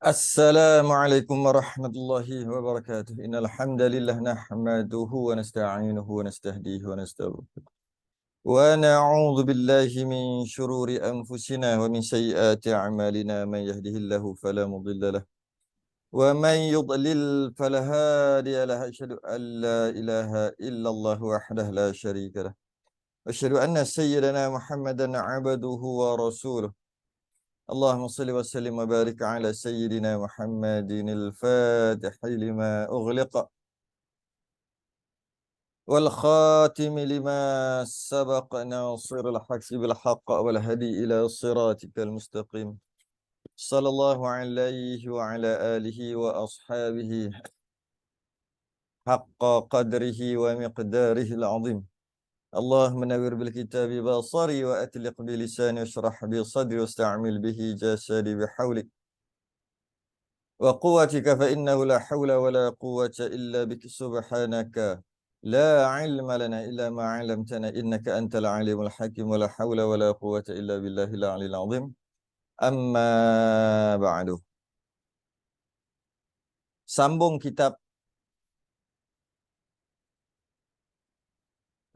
Assalamualaikum warahmatullahi wabarakatuh. Innal hamdalillah nahmaduhu wa nasta'inuhu wa nastahdihi wa nastaghfiruh. Wa na'udzu billahi min shururi anfusina wa min sayyiati a'malina man yahdihillahu fala mudilla lahu wa man yudlil fala hadiya lahu. Asyhadu an la ilaha illallah wahdahu la syarika lahu. Asyhadu anna sayyidana Muhammadan 'abduhu wa rasuluh. اللهم صل وسلم وبارك على سيدنا محمد الفاتح لما أغلق والخاتم لما سبق ناصر الحق بالحق والهدي إلى صراطك المستقيم صلى الله عليه وعلى آله وأصحابه حق قدره ومقداره العظيم. اللهم نور بالكتاب بصري وأتلق بلساني واشرح بصدري واستعمل به جسدي بحولك وقوتك فإنه لا حول ولا قوة إلا بك سبحانك لا علم لنا إلا ما علمتنا إنك أنت العليم الحكيم ولا حول ولا قوة إلا بالله العلي العظيم. أما بعد. Sambung kitab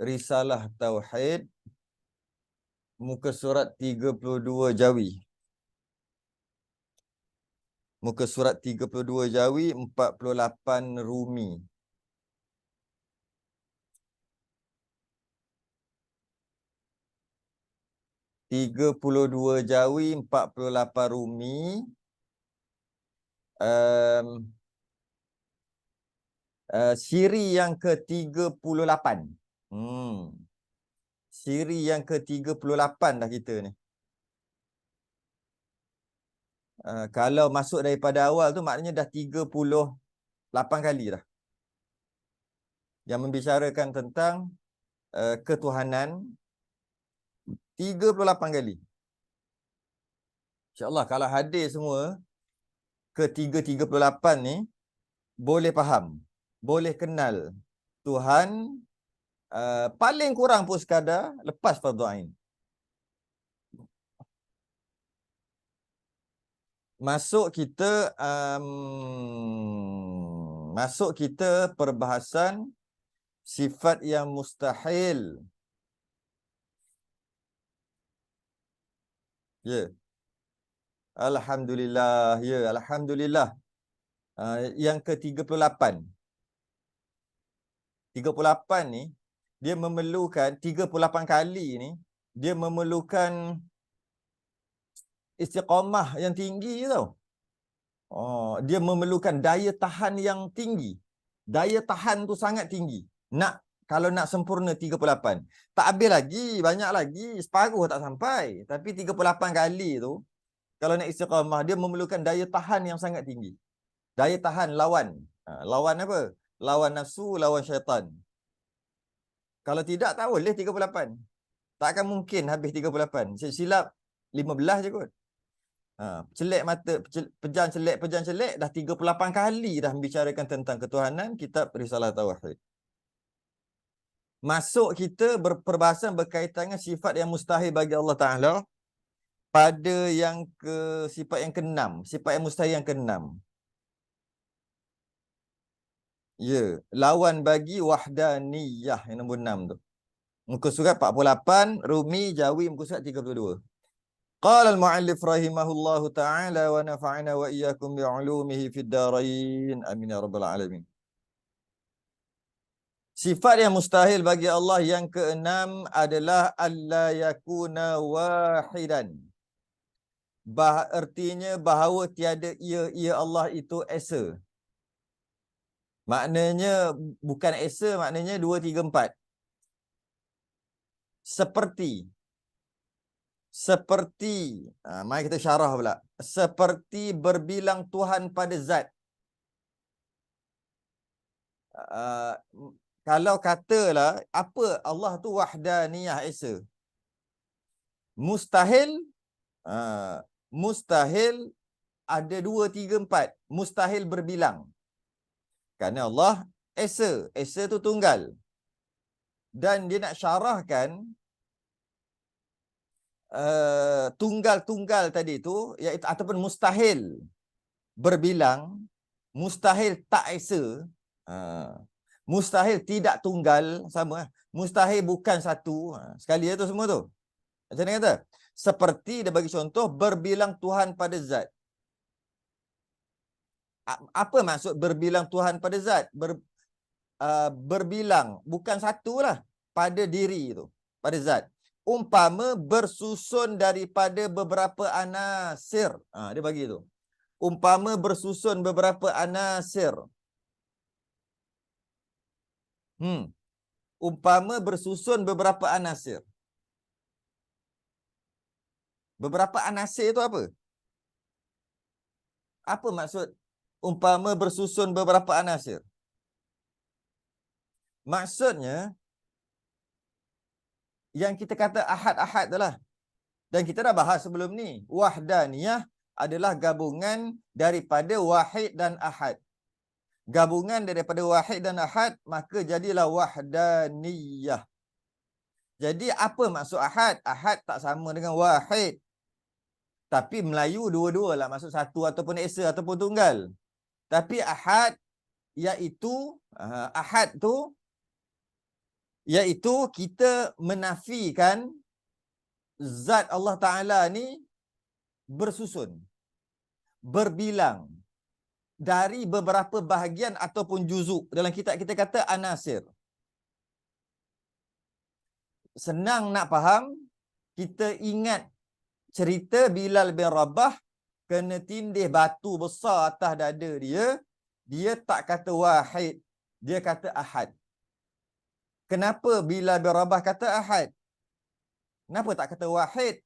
Risalah Tauhid, muka surat 32 Jawi. Muka surat 32 Jawi, 48 Rumi. Tiga puluh dua Jawi, 48 Rumi. Siri yang ke-38. Siri yang ke-38 dah kita ni. Kalau masuk daripada awal tu maknanya dah 38 kali dah. Yang membicarakan tentang ketuhanan 38 kali. InsyaAllah kalau hadir semua ke-38 ni boleh faham, boleh kenal Tuhan paling kurang pun sekadar lepas fardu ain. Masuk kita perbahasan sifat yang mustahil. Ya. Alhamdulillah, ya, alhamdulillah. Yang ke-38. 38 ni dia memerlukan 38 kali ni dia memerlukan istiqamah yang tinggi tau. Dia memerlukan daya tahan yang tinggi. Daya tahan tu sangat tinggi. Kalau nak sempurna 38. Tak habis lagi, banyak lagi, separuh tak sampai. Tapi 38 kali tu kalau nak istiqamah dia memerlukan daya tahan yang sangat tinggi. Daya tahan lawan. Lawan apa? Lawan nafsu, lawan syaitan. Kalau tidak tak boleh 38. Tak akan mungkin habis 38. Silap 15 je kot. Celek mata, pejam celek dah 38 kali dah membicarakan tentang ketuhanan kitab Risalah Tauhid. Masuk kita perbahasan berkaitan dengan sifat yang mustahil bagi Allah Ta'ala pada sifat yang ke-6. Sifat yang mustahil yang ke-6. Ya, lawan bagi wahdaniyah yang nombor 6 tu. Muka surat 48, Rumi, Jawi, muka surat 32. Qala al-mu'allif rahimahullahu ta'ala wa nafa'ana wa iyyakum bi'ulumihi fid darain. Amin ya rabbal alamin. Sifat yang mustahil bagi Allah yang ke-6 adalah alla yakuna wahidan. Artinya bahawa tiada ia Allah itu esa. Maknanya bukan esa, maknanya 2, 3, 4. Seperti mari kita syarah pula. Seperti berbilang Tuhan pada zat. Kalau katalah apa Allah tu wahdaniyah esa. Mustahil ada 2, 3, 4. Mustahil berbilang. Kerana Allah esa. Esa tu tunggal. Dan dia nak syarahkan tunggal-tunggal tadi tu, iaitu ataupun mustahil berbilang, mustahil tak esa, mustahil tidak tunggal, sama. Mustahil bukan satu, sekali tu semua tu. Macam mana kata? Seperti dia bagi contoh, berbilang Tuhan pada zat. Apa maksud berbilang Tuhan pada zat? Berbilang, bukan satu lah, pada diri tu, pada zat. Umpama bersusun daripada beberapa anasir. Dia bagi tu. Umpama bersusun beberapa anasir. Umpama bersusun beberapa anasir. Beberapa anasir itu apa? Apa maksud umpama bersusun beberapa anasir? Maksudnya, yang kita kata ahad-ahad tu lah. Dan kita dah bahas sebelum ni. Wahdaniyah adalah gabungan daripada wahid dan ahad. Gabungan daripada wahid dan ahad, maka jadilah wahdaniyah. Jadi apa maksud ahad? Ahad tak sama dengan wahid. Tapi Melayu dua-dua lah. Maksud satu ataupun esa ataupun tunggal. Tapi ahad iaitu kita menafikan zat Allah Ta'ala ni bersusun, berbilang dari beberapa bahagian ataupun juzuk. Dalam kitab kita kata anasir. Senang nak faham, kita ingat cerita Bilal bin Rabah kena tindih batu besar atas dada dia. Dia tak kata wahid, dia kata ahad. Kenapa Bilal bin Rabah kata ahad? Kenapa tak kata wahid?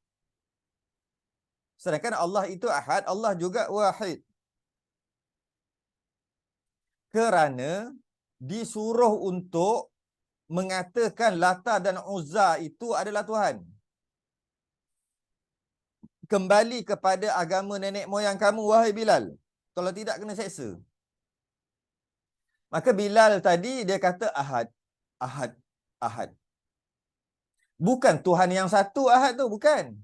Sedangkan Allah itu ahad, Allah juga wahid. Kerana disuruh untuk mengatakan Lata dan Uzza itu adalah Tuhan. Kembali kepada agama nenek moyang kamu, wahai Bilal. Kalau tidak, kena seksa. Maka Bilal tadi dia kata ahad. Ahad. Ahad. Bukan Tuhan yang satu ahad tu, bukan.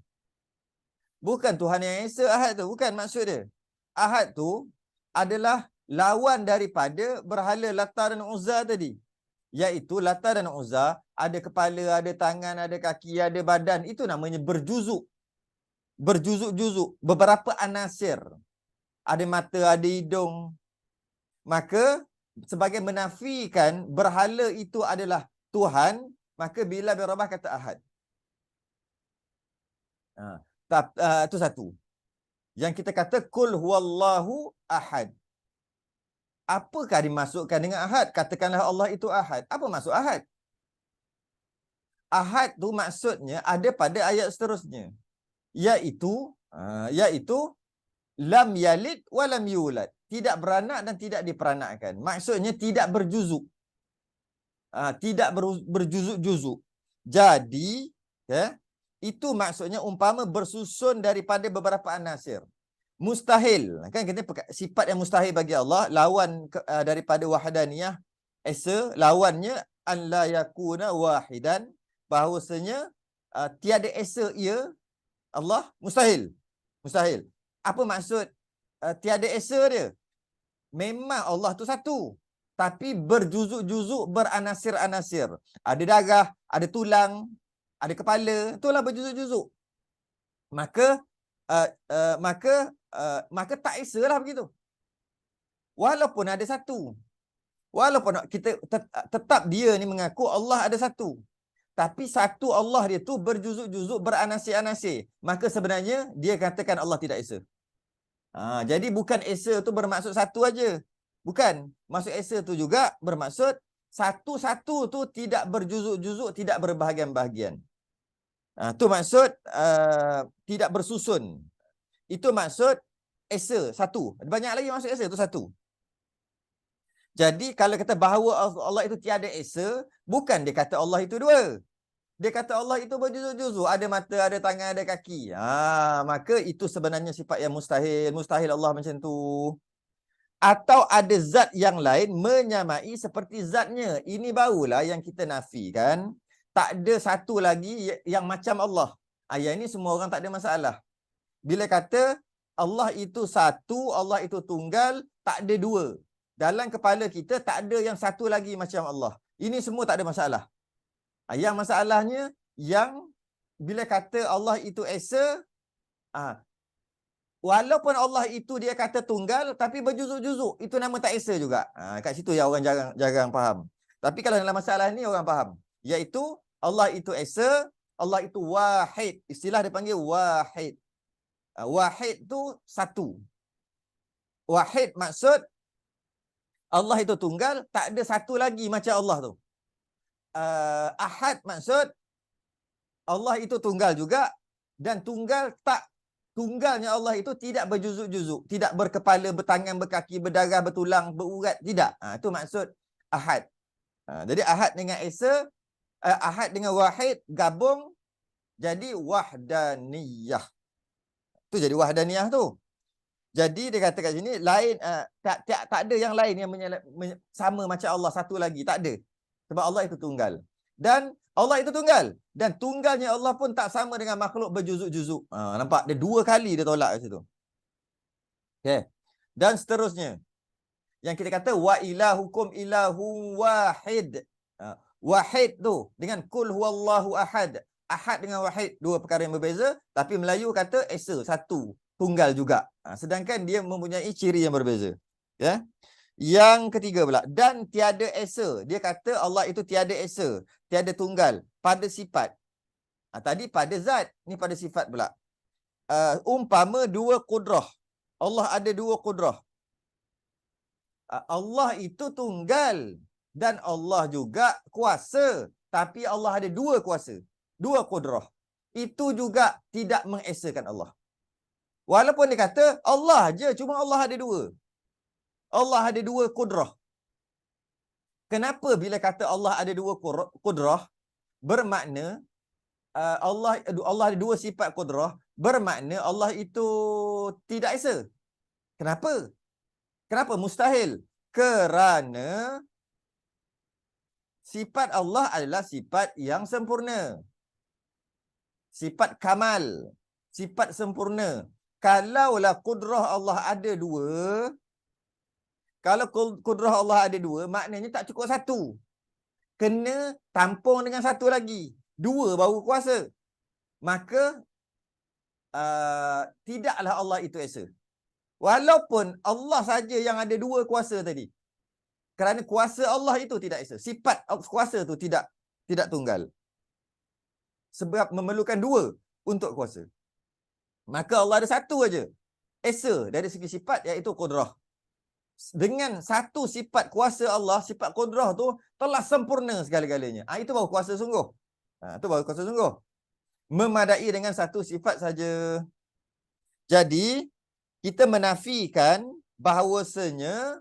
Bukan Tuhan yang esa ahad tu, bukan maksud dia. Ahad tu adalah lawan daripada berhala Lata dan Uzza tadi. Iaitu Lata dan Uzza ada kepala, ada tangan, ada kaki, ada badan. Itu namanya berjuzuk. Berjuzuk-juzuk. Beberapa anasir. Ada mata, ada hidung. Maka sebagai menafikan berhala itu adalah Tuhan, maka Bilal bin Rabah kata ahad. Itu satu. Yang kita kata kul huwallahu ahad. Apakah dimasukkan dengan ahad? Katakanlah Allah itu ahad. Apa maksud ahad? Ahad tu maksudnya ada pada ayat seterusnya. Iaitu lam yalid wa lam yulad. Tidak beranak dan tidak diperanakkan. Maksudnya tidak berjuzuk. Tidak berjuzuk-juzuk. Jadi, itu maksudnya umpama bersusun daripada beberapa anasir. Mustahil. Kan kita sifat yang mustahil bagi Allah, lawan daripada wahdaniyah, esa, lawannya an la yakuna wahidan, bahawasanya tiada esa ia, Allah, mustahil. Mustahil. Apa maksud tiada esa dia? Memang Allah tu satu, tapi berjuzuk-juzuk, beranasir-anasir. Ada darah, ada tulang, ada kepala, itulah berjuzuk-juzuk. Maka tak esa lah begitu. Walaupun ada satu. Walaupun kita tetap dia ni mengaku Allah ada satu. Tapi satu Allah dia tu berjuzuk-juzuk, beranasir-anasir. Maka sebenarnya dia katakan Allah tidak esa. Jadi bukan esa tu bermaksud satu aja. Bukan. Maksud esa tu juga bermaksud satu-satu tu tidak berjuzuk-juzuk, tidak berbahagian-bahagian. Tu maksud tidak bersusun. Itu maksud esa, satu. Banyak lagi maksud esa tu satu. Jadi kalau kata bahawa Allah itu tiada esa, bukan dia kata Allah itu dua. Dia kata Allah itu berjuzuk-juzuk, ada mata, ada tangan, ada kaki. Maka itu sebenarnya sifat yang mustahil. Mustahil Allah macam tu. Atau ada zat yang lain menyamai seperti zatnya. Ini barulah yang kita nafikan. Tak ada satu lagi yang macam Allah. Yang ini semua orang tak ada masalah. Bila kata Allah itu satu, Allah itu tunggal, tak ada dua. Dalam kepala kita tak ada yang satu lagi macam Allah. Ini semua tak ada masalah. Yang masalahnya yang bila kata Allah itu esa, walaupun Allah itu dia kata tunggal tapi berjuzuk-juzuk, itu nama tak esa juga. Kat situ yang orang jarang faham. Tapi kalau dalam masalah ni orang faham. Iaitu Allah itu esa, Allah itu wahid. Istilah dia panggil wahid. Wahid tu satu. Wahid maksud Allah itu tunggal, tak ada satu lagi macam Allah tu. Ahad maksud Allah itu tunggal juga, dan tunggalnya Allah itu tidak berjuzuk-juzuk, tidak berkepala, bertangan, berkaki, berdarah, bertulang, berurat, tidak. Itu maksud ahad. Jadi ahad dengan esa, ahad dengan wahid gabung jadi wahdaniyah. Tu jadi wahdaniyah tu. Jadi dia kata kat sini lain, tak ada yang lain yang sama macam Allah satu lagi, tak ada. Sebab Allah itu tunggal. Dan Allah itu tunggal, dan tunggalnya Allah pun tak sama dengan makhluk berjuzuk-juzuk. Nampak? Dia dua kali dia tolak kat situ. Okay. Dan seterusnya. Yang kita kata wa ilahukum ilahu wahid. Wahid tu dengan kul huwallahu ahad. Ahad dengan wahid dua perkara yang berbeza, tapi Melayu kata esa, satu, tunggal juga. Sedangkan dia mempunyai ciri yang berbeza. Ya. Yang ketiga pula, dan tiada esa. Dia kata Allah itu tiada esa, tiada tunggal pada sifat. Tadi pada zat, ni pada sifat pula. Umpama dua kudrah. Allah ada dua kudrah. Allah itu tunggal dan Allah juga kuasa, tapi Allah ada dua kuasa, dua kudrah. Itu juga tidak mengesakan Allah. Walaupun dia kata Allah je, cuma Allah ada dua. Allah ada dua kudrah. Kenapa bila kata Allah ada dua kudrah? Bermakna Allah ada dua sifat kudrah, bermakna Allah itu tidak esa. Kenapa? Kenapa mustahil? Kerana sifat Allah adalah sifat yang sempurna. Sifat kamal, sifat sempurna. Kalaulah kudrah Allah ada dua, kalau kudrah Allah ada dua, maknanya tak cukup satu. Kena tampung dengan satu lagi. Dua baru kuasa. Maka tidaklah Allah itu esa. Walaupun Allah saja yang ada dua kuasa tadi. Kerana kuasa Allah itu tidak esa. Sifat kuasa itu tidak tunggal. Sebab memerlukan dua untuk kuasa. Maka Allah ada satu aja esa dari segi sifat, iaitu kudrah. Dengan satu sifat kuasa Allah, sifat kudrah tu telah sempurna segala-galanya. Itu baru kuasa sungguh. Itu baru kuasa sungguh. Memadai dengan satu sifat saja. Jadi kita menafikan bahawasanya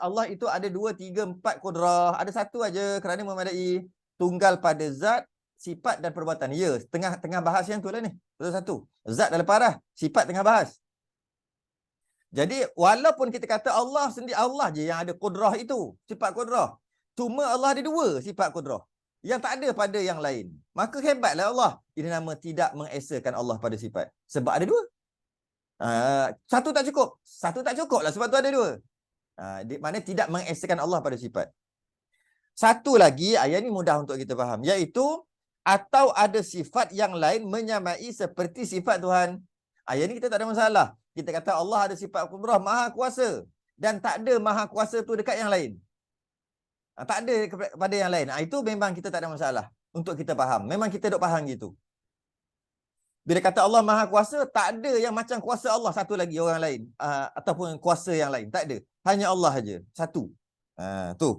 Allah itu ada 2, 3, 4 kudrah. Ada satu aja kerana memadai. Tunggal pada zat, sifat dan perbuatan. Ya, tengah bahas yang tu lah ni. Betul satu. Zat dalam parah, sifat tengah bahas. Jadi walaupun kita kata Allah sendiri, Allah je yang ada kudrah itu, sifat kudrah. Cuma Allah ada dua sifat kudrah yang tak ada pada yang lain. Maka hebatlah Allah. Ini nama tidak mengesakan Allah pada sifat. Sebab ada dua. Satu tak cukup. Satu tak cukup lah sebab tu ada dua. Maknanya tidak mengesakan Allah pada sifat. Satu lagi, ayat ni mudah untuk kita faham. Iaitu, atau ada sifat yang lain menyamai seperti sifat Tuhan. Ayat ni kita tak ada masalah. Kita kata Allah ada sifat kudrah, maha kuasa. Dan tak ada maha kuasa tu dekat yang lain. Tak ada kepada yang lain. Itu memang kita tak ada masalah untuk kita faham. Memang kita duk faham gitu. Bila kata Allah maha kuasa, tak ada yang macam kuasa Allah satu lagi orang lain. Ataupun kuasa yang lain. Tak ada. Hanya Allah saja. Satu. Tu.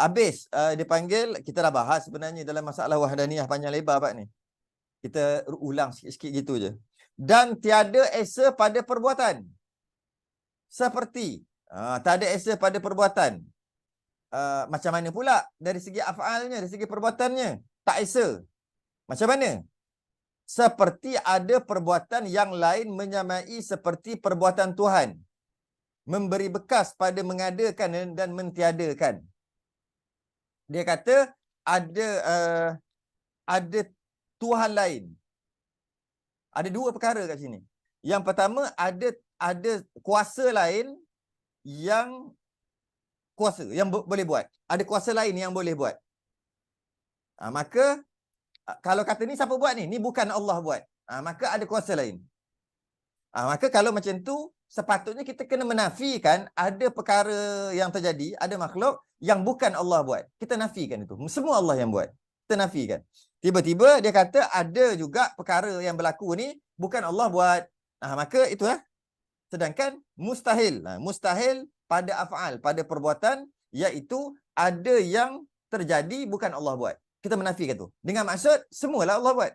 Habis dia panggil, kita dah bahas sebenarnya dalam masalah wahdaniyah panjang lebar Pak ni. Kita ulang sikit-sikit gitu je. Dan tiada esa pada perbuatan. Seperti tak ada esa pada perbuatan. Macam mana pula dari segi af'alnya, dari segi perbuatannya? Tak esa. Macam mana? Seperti ada perbuatan yang lain menyamai seperti perbuatan Tuhan. Memberi bekas pada mengadakan dan mentiadakan. Dia kata ada Tuhan lain. Ada dua perkara kat sini. Yang pertama, ada kuasa lain yang boleh buat. Ada kuasa lain yang boleh buat. Maka kalau kata ni siapa buat ni? Ni bukan Allah buat. Maka ada kuasa lain. Maka kalau macam tu, sepatutnya kita kena menafikan ada perkara yang terjadi, ada makhluk yang bukan Allah buat. Kita nafikan itu. Semua Allah yang buat. Kita nafikan. Tiba-tiba dia kata ada juga perkara yang berlaku ni bukan Allah buat. Maka itulah. Sedangkan mustahil. Mustahil pada af'al, pada perbuatan, iaitu ada yang terjadi bukan Allah buat. Kita menafikan tu. Dengan maksud, semualah Allah buat.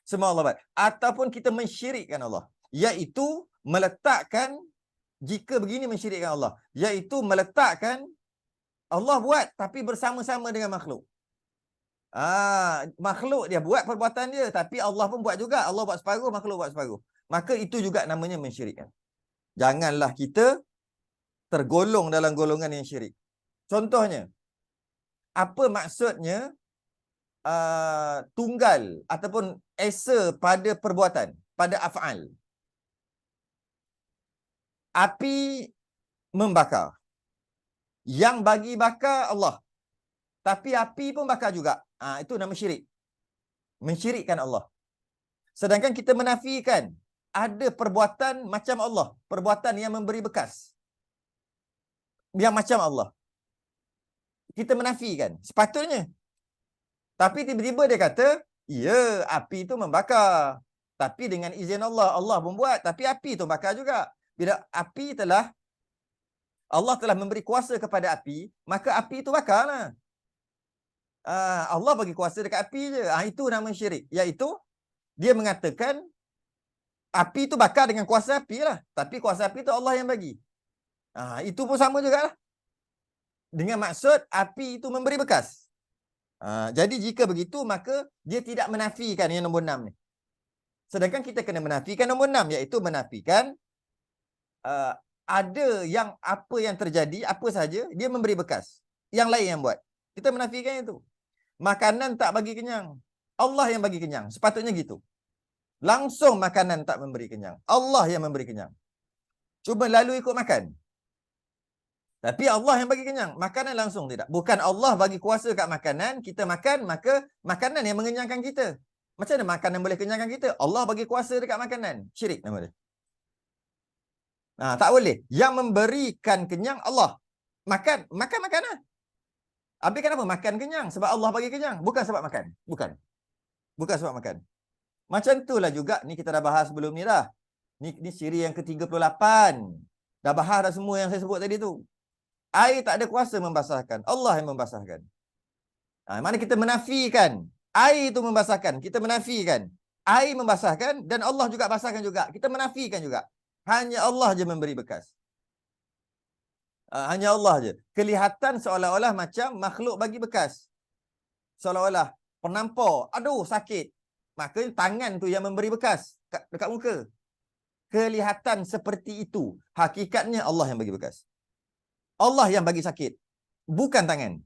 Semua Allah buat. Ataupun kita mensyirikkan Allah. Iaitu meletakkan, jika begini mensyirikkan Allah, iaitu meletakkan Allah buat tapi bersama-sama dengan makhluk. Makhluk dia buat perbuatan dia, tapi Allah pun buat juga. Allah buat separuh, makhluk buat separuh. Maka itu juga namanya mensyirikkan. Janganlah kita tergolong dalam golongan yang syirik. Contohnya, apa maksudnya tunggal ataupun esa pada perbuatan, pada af'al? Api membakar. Yang bagi bakar Allah. Tapi api pun bakar juga. Itu nama syirik. Mensyirikkan Allah. Sedangkan kita menafikan ada perbuatan macam Allah. Perbuatan yang memberi bekas. Yang macam Allah. Kita menafikan. Sepatutnya. Tapi tiba-tiba dia kata, ya, api itu membakar. Tapi dengan izin Allah. Allah pun buat. Tapi api itu bakar juga. Bila api Allah telah memberi kuasa kepada api, maka api itu bakarlah. Allah bagi kuasa dekat api je. Itu nama syirik. Iaitu, dia mengatakan, api itu bakar dengan kuasa api lah. Tapi kuasa api itu Allah yang bagi. Itu pun sama juga lah. Dengan maksud, api itu memberi bekas. Jadi jika begitu, maka dia tidak menafikan yang nombor 6 ni. Sedangkan kita kena menafikan nombor 6, iaitu menafikan ada yang apa yang terjadi, apa saja, dia memberi bekas. Yang lain yang buat. Kita menafikan itu. Makanan tak bagi kenyang. Allah yang bagi kenyang. Sepatutnya gitu. Langsung makanan tak memberi kenyang. Allah yang memberi kenyang. Cuba lalu ikut makan. Tapi Allah yang bagi kenyang. Makanan langsung tidak. Bukan Allah bagi kuasa kat makanan, kita makan, maka makanan yang mengenyangkan kita. Macam mana makanan boleh kenyangkan kita? Allah bagi kuasa dekat makanan. Syirik nama dia. Tak boleh. Yang memberikan kenyang Allah. Makan makanan. Habis kenapa? Makan kenyang. Sebab Allah bagi kenyang. Bukan sebab makan. Bukan sebab makan. Macam itulah juga. Ni kita dah bahas sebelum ni dah. Ni siri yang ke-38. Dah bahas dah semua yang saya sebut tadi tu. Air tak ada kuasa membasahkan. Allah yang membasahkan. Mana kita menafikan. Air itu membasahkan. Kita menafikan. Air membasahkan dan Allah juga basahkan juga. Kita menafikan juga. Hanya Allah je memberi bekas. Hanya Allah je. Kelihatan seolah-olah macam makhluk bagi bekas. Seolah-olah penampar. Aduh, sakit. Maka tangan tu yang memberi bekas dekat muka. Kelihatan seperti itu. Hakikatnya Allah yang bagi bekas. Allah yang bagi sakit. Bukan tangan.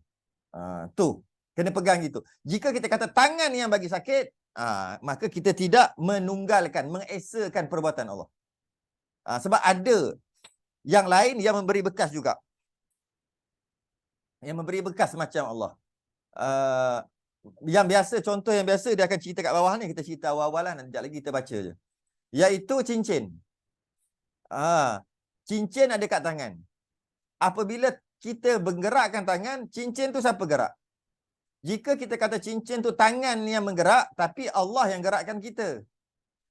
Tu. Kena pegang gitu. Jika kita kata tangan yang bagi sakit, maka kita tidak menunggalkan, mengesakan perbuatan Allah. Sebab ada yang lain yang memberi bekas juga. Yang memberi bekas macam Allah. Yang biasa, contoh yang biasa dia akan cerita kat bawah ni. Kita cerita awal-awal lah. Nanti lagi kita baca je. Iaitu cincin. Cincin ada kat tangan. Apabila kita bergerakkan tangan, cincin tu siapa gerak? Jika kita kata cincin tu tangan yang menggerak, tapi Allah yang gerakkan kita.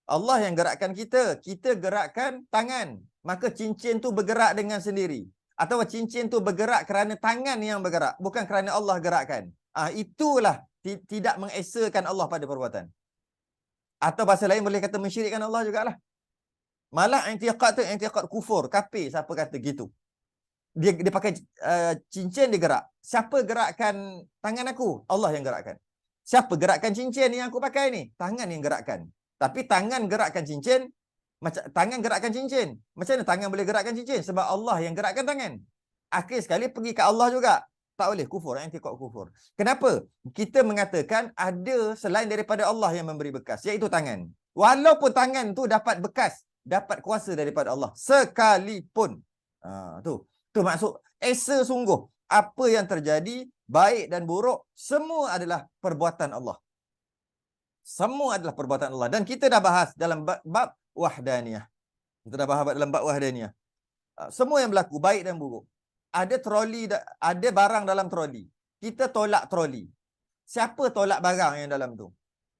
Allah yang gerakkan kita. Kita gerakkan tangan. Maka cincin tu bergerak dengan sendiri. Atau cincin tu bergerak kerana tangan yang bergerak. Bukan kerana Allah gerakkan. Itulah tidak mengesakan Allah pada perbuatan. Atau bahasa lain boleh kata mensyirikkan Allah jugalah. Malah i'tiqad tu i'tiqad kufur. Kafir siapa kata gitu. Dia pakai cincin dia gerak. Siapa gerakkan tangan aku? Allah yang gerakkan. Siapa gerakkan cincin yang aku pakai ni? Tangan yang gerakkan. Tapi tangan gerakkan cincin, tangan gerakkan cincin. Macam mana tangan boleh gerakkan cincin? Sebab Allah yang gerakkan tangan. Akhir sekali pergi ke Allah juga. Tak boleh kufur, i'tiqad kufur. Kenapa? Kita mengatakan ada selain daripada Allah yang memberi bekas, iaitu tangan. Walaupun tangan tu dapat bekas, dapat kuasa daripada Allah sekalipun. Tu maksud esa sungguh apa yang terjadi, baik dan buruk, semua adalah perbuatan Allah. Semua adalah perbuatan Allah. Dan kita dah bahas dalam bab wahdaniyah. Kita dah bahas dalam bab wahdaniyah. Semua yang berlaku, baik dan buruk. Ada troli, ada barang dalam troli. Kita tolak troli. Siapa tolak barang yang dalam tu?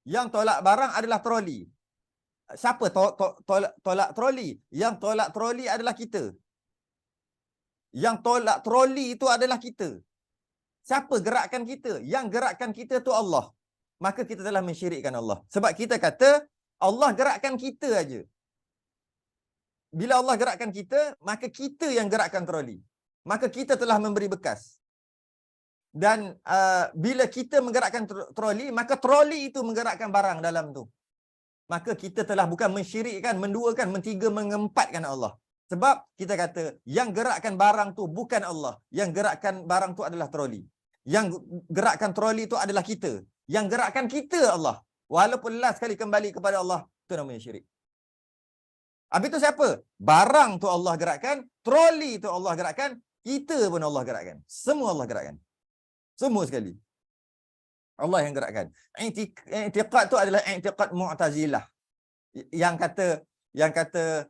Yang tolak barang adalah troli. Siapa tolak troli? Yang tolak troli adalah kita. Yang tolak troli itu adalah kita. Siapa gerakkan kita? Yang gerakkan kita tu Allah. Maka kita telah mensyirikkan Allah. Sebab kita kata Allah gerakkan kita aja. Bila Allah gerakkan kita, maka kita yang gerakkan troli. Maka kita telah memberi bekas. Dan bila kita menggerakkan troli, maka troli itu menggerakkan barang dalam tu. Maka kita telah bukan mensyirikkan, menduakan, mentiga, mengempatkan Allah. Sebab kita kata, yang gerakkan barang tu bukan Allah. Yang gerakkan barang tu adalah troli. Yang gerakkan troli tu adalah kita. Yang gerakkan kita Allah. Walaupun last sekali kembali kepada Allah, itu namanya syirik. Habis tu siapa? Barang tu Allah gerakkan, troli tu Allah gerakkan, kita pun Allah gerakkan. Semua Allah gerakkan. Semua sekali. Allah yang gerakkan. I'tiqad tu adalah i'tiqad Mu'tazilah. Yang kata i'tiqad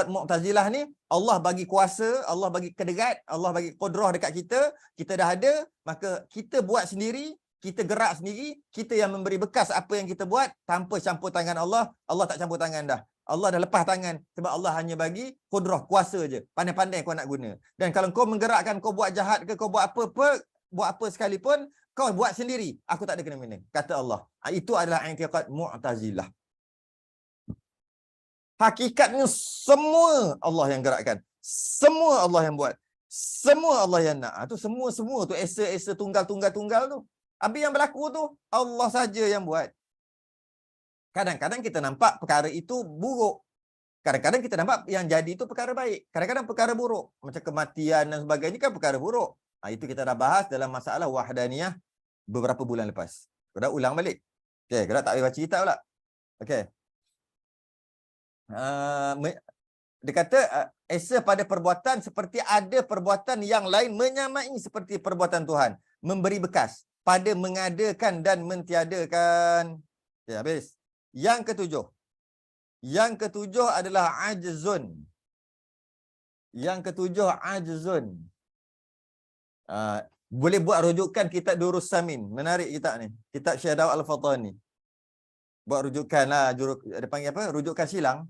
Mu'tazilah ni, Allah bagi kuasa, Allah bagi kedekat, Allah bagi qudrah dekat kita, kita dah ada, maka kita buat sendiri, kita gerak sendiri, kita yang memberi bekas apa yang kita buat tanpa campur tangan Allah. Allah tak campur tangan dah. Allah dah lepas tangan sebab Allah hanya bagi qudrah, kuasa je. Pandai-pandai kau nak guna. Dan kalau kau menggerakkan, kau buat jahat ke, kau buat apa sekalipun, kau buat sendiri, aku tak ada kena-mena, kata Allah. Itu adalah i'tiqad Mu'tazilah. Hakikatnya semua Allah yang gerakkan. Semua Allah yang buat. Semua Allah yang nak. Tu semua tu esa-esa tunggal tu. Habis yang berlaku tu Allah saja yang buat. Kadang-kadang kita nampak perkara itu buruk. Kadang-kadang kita nampak yang jadi itu perkara baik. Kadang-kadang perkara buruk. Macam kematian dan sebagainya kan perkara buruk. Itu kita dah bahas dalam masalah wahdaniyah beberapa bulan lepas. Kau dah ulang balik. Okey, kau dah tak boleh baca kitab pula. Okey. Dia kata esa pada perbuatan seperti ada perbuatan yang lain menyamai seperti perbuatan Tuhan. Memberi bekas pada mengadakan dan mentiadakan. Ya, habis. Yang ketujuh adalah ajzun. Boleh buat rujukan kitab Durus Samin. Menarik kitab ni. Kitab Syekh Daud Al-Fatani. Buat rujukan lah. Dia panggil apa? Rujukan silang.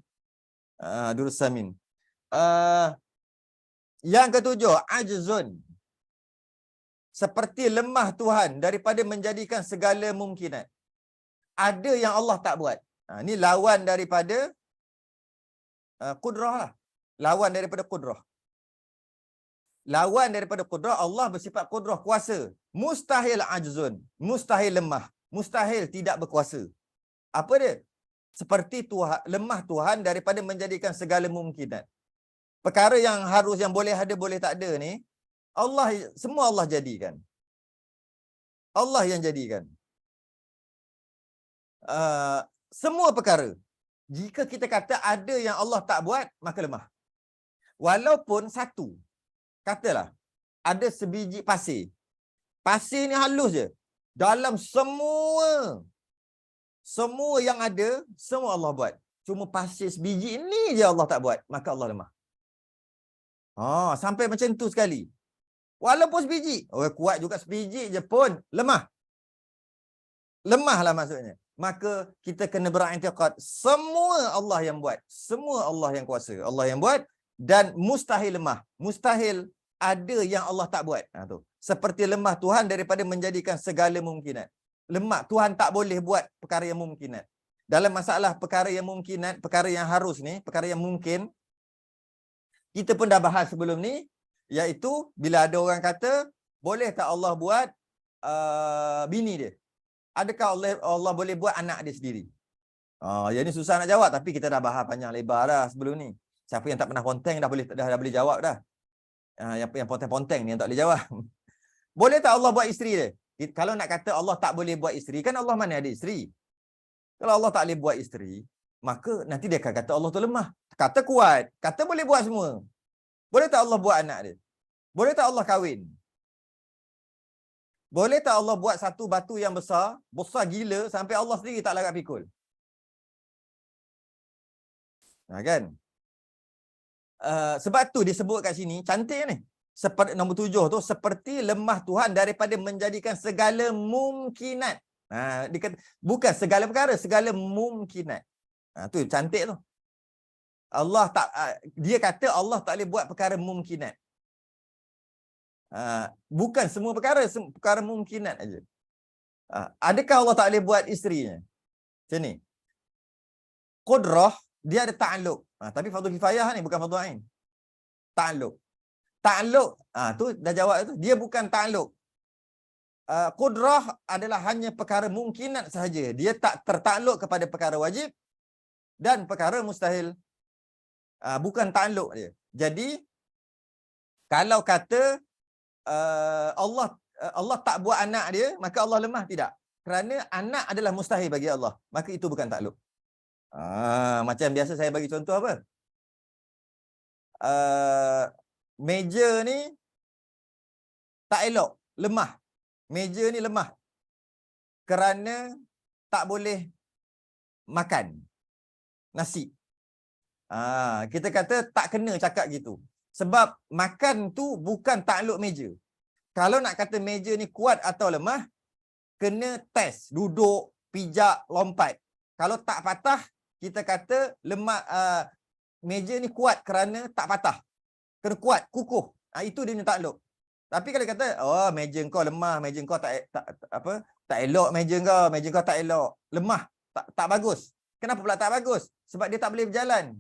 Durus Samin. Yang ketujuh, ajzun. Seperti lemah Tuhan daripada menjadikan segala mungkinat. Ada yang Allah tak buat. Ini lawan daripada qudrah lah. Lawan daripada qudrah. Lawan daripada qudrah, Allah bersifat qudrah, kuasa. Mustahil ajzun. Mustahil lemah. Mustahil tidak berkuasa. Apa dia? Seperti Tuhan, lemah Tuhan daripada menjadikan segala mungkinat. Perkara yang harus, yang boleh ada, boleh tak ada ni, semua Allah jadikan. Allah yang jadikan. Semua perkara. Jika kita kata ada yang Allah tak buat, maka lemah. Walaupun satu. Katalah, ada sebiji pasir. Pasir ni halus je. Dalam semua yang ada, semua Allah buat. Cuma pasir sebiji ni je Allah tak buat, maka Allah lemah. Sampai macam tu sekali. Walaupun sebiji. Kuat juga sebiji je pun lemah. Lemah lah maksudnya. Maka kita kena beriktikad semua Allah yang buat. Semua Allah yang kuasa. Allah yang buat. Dan mustahil lemah. Mustahil ada yang Allah tak buat. Seperti lemah Tuhan daripada menjadikan segala mungkinat. Lemah. Tuhan tak boleh buat perkara yang mungkinat. Dalam masalah perkara yang mungkinat, perkara yang harus ni, perkara yang mungkin, kita pun dah bahas sebelum ni, iaitu bila ada orang kata, boleh tak Allah buat bini dia? Adakah Allah boleh buat anak dia sendiri? Yang ni susah nak jawab, tapi kita dah bahas panjang lebar dah sebelum ni. Siapa yang tak pernah konteng dah boleh jawab dah. Yang ponteng-ponteng ni yang tak boleh jawab. Boleh tak Allah buat isteri dia? Kalau nak kata Allah tak boleh buat isteri, kan Allah mana ada isteri? Kalau Allah tak boleh buat isteri, maka nanti dia akan kata Allah tu lemah. Kata kuat, kata boleh buat semua. Boleh tak Allah buat anak dia? Boleh tak Allah kahwin? Boleh tak Allah buat satu batu yang besar, besar gila sampai Allah sendiri tak larat pikul? Kan? Sebab tu disebut kat sini, cantik ni. Seperti nombor 7 tu, seperti lemah Tuhan daripada menjadikan segala mungkinat. Bukan segala perkara, segala mungkinat. Tu cantik tu. Allah tak, dia kata Allah tak boleh buat perkara mungkinat. Bukan semua perkara, perkara mungkinat aja. Adakah Allah tak boleh buat isterinya? Macam ni. Qudrah, dia ada ta'alluq. Tapi fardu kifayah ni, bukan fardu ain. Ta'alluq. Ta'alluq, tu dah jawab tu. Dia bukan ta'alluq. Qudrah adalah hanya perkara mungkinat sahaja. Dia tak tertakluk kepada perkara wajib dan perkara mustahil. Bukan ta'alluq dia. Jadi, kalau kata Allah tak buat anak dia, maka Allah lemah, tidak. Kerana anak adalah mustahil bagi Allah. Maka itu bukan takluk. Macam biasa saya bagi contoh apa? Meja ni tak elok, lemah. Meja ni lemah. Kerana tak boleh makan nasi. Kita kata tak kena cakap gitu. Sebab makan tu bukan takluk meja. Kalau nak kata meja ni kuat atau lemah, kena test, duduk, pijak, lompat. Kalau tak patah, kita kata lemah, meja ni kuat kerana tak patah. Kena kuat, kukuh. Itu dia ni takluk. Tapi kalau kata, meja kau lemah, meja kau tak elok meja kau tak elok, lemah, tak bagus. Kenapa pula tak bagus? Sebab dia tak boleh berjalan.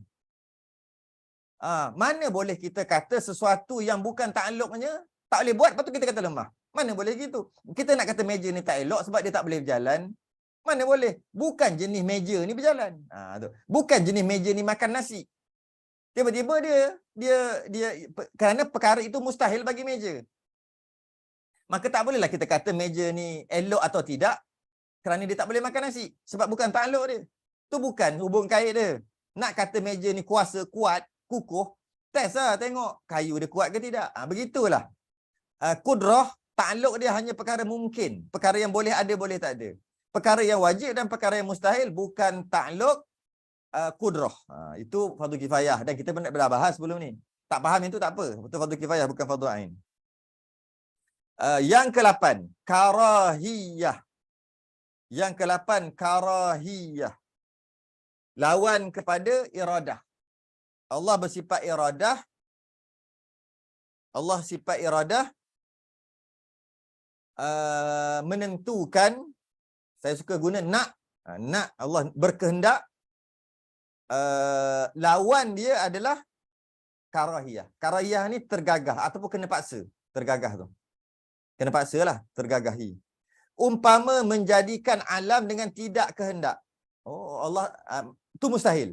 Mana boleh kita kata sesuatu yang bukan takluknya tak boleh buat, lepas tu kita kata lemah? Mana boleh gitu? Kita nak kata meja ni tak elok sebab dia tak boleh berjalan. Mana boleh? Bukan jenis meja ni berjalan. Bukan jenis meja ni makan nasi. Tiba-tiba dia kerana perkara itu mustahil bagi meja. Maka tak bolehlah kita kata meja ni elok atau tidak kerana dia tak boleh makan nasi. Sebab bukan takluk dia. Tu bukan hubung kait dia. Nak kata meja ni kuasa, kuat, kukuh, test lah tengok kayu dia kuat ke tidak. Begitulah. Qudrah, takluk dia hanya perkara mungkin. Perkara yang boleh ada, boleh tak ada. Perkara yang wajib dan perkara yang mustahil bukan takluk qudrah. Itu fardu kifayah. Dan kita pernah bahas sebelum ni. Tak faham itu tak apa. Betul fardu kifayah, bukan fardu ain. Yang ke-8, karahiyah. Yang ke-8, karahiyah. Lawan kepada iradah. Allah bersifat iradah. Allah sifat iradah menentukan, saya suka guna nak. Nak, Allah berkehendak. Lawan dia adalah karahiyah. Karahiyah ni tergagah ataupun kena paksa. Tergagah tu. Kena paksa lah, tergagahi. Umpama menjadikan alam dengan tidak kehendak. Allah, tu mustahil.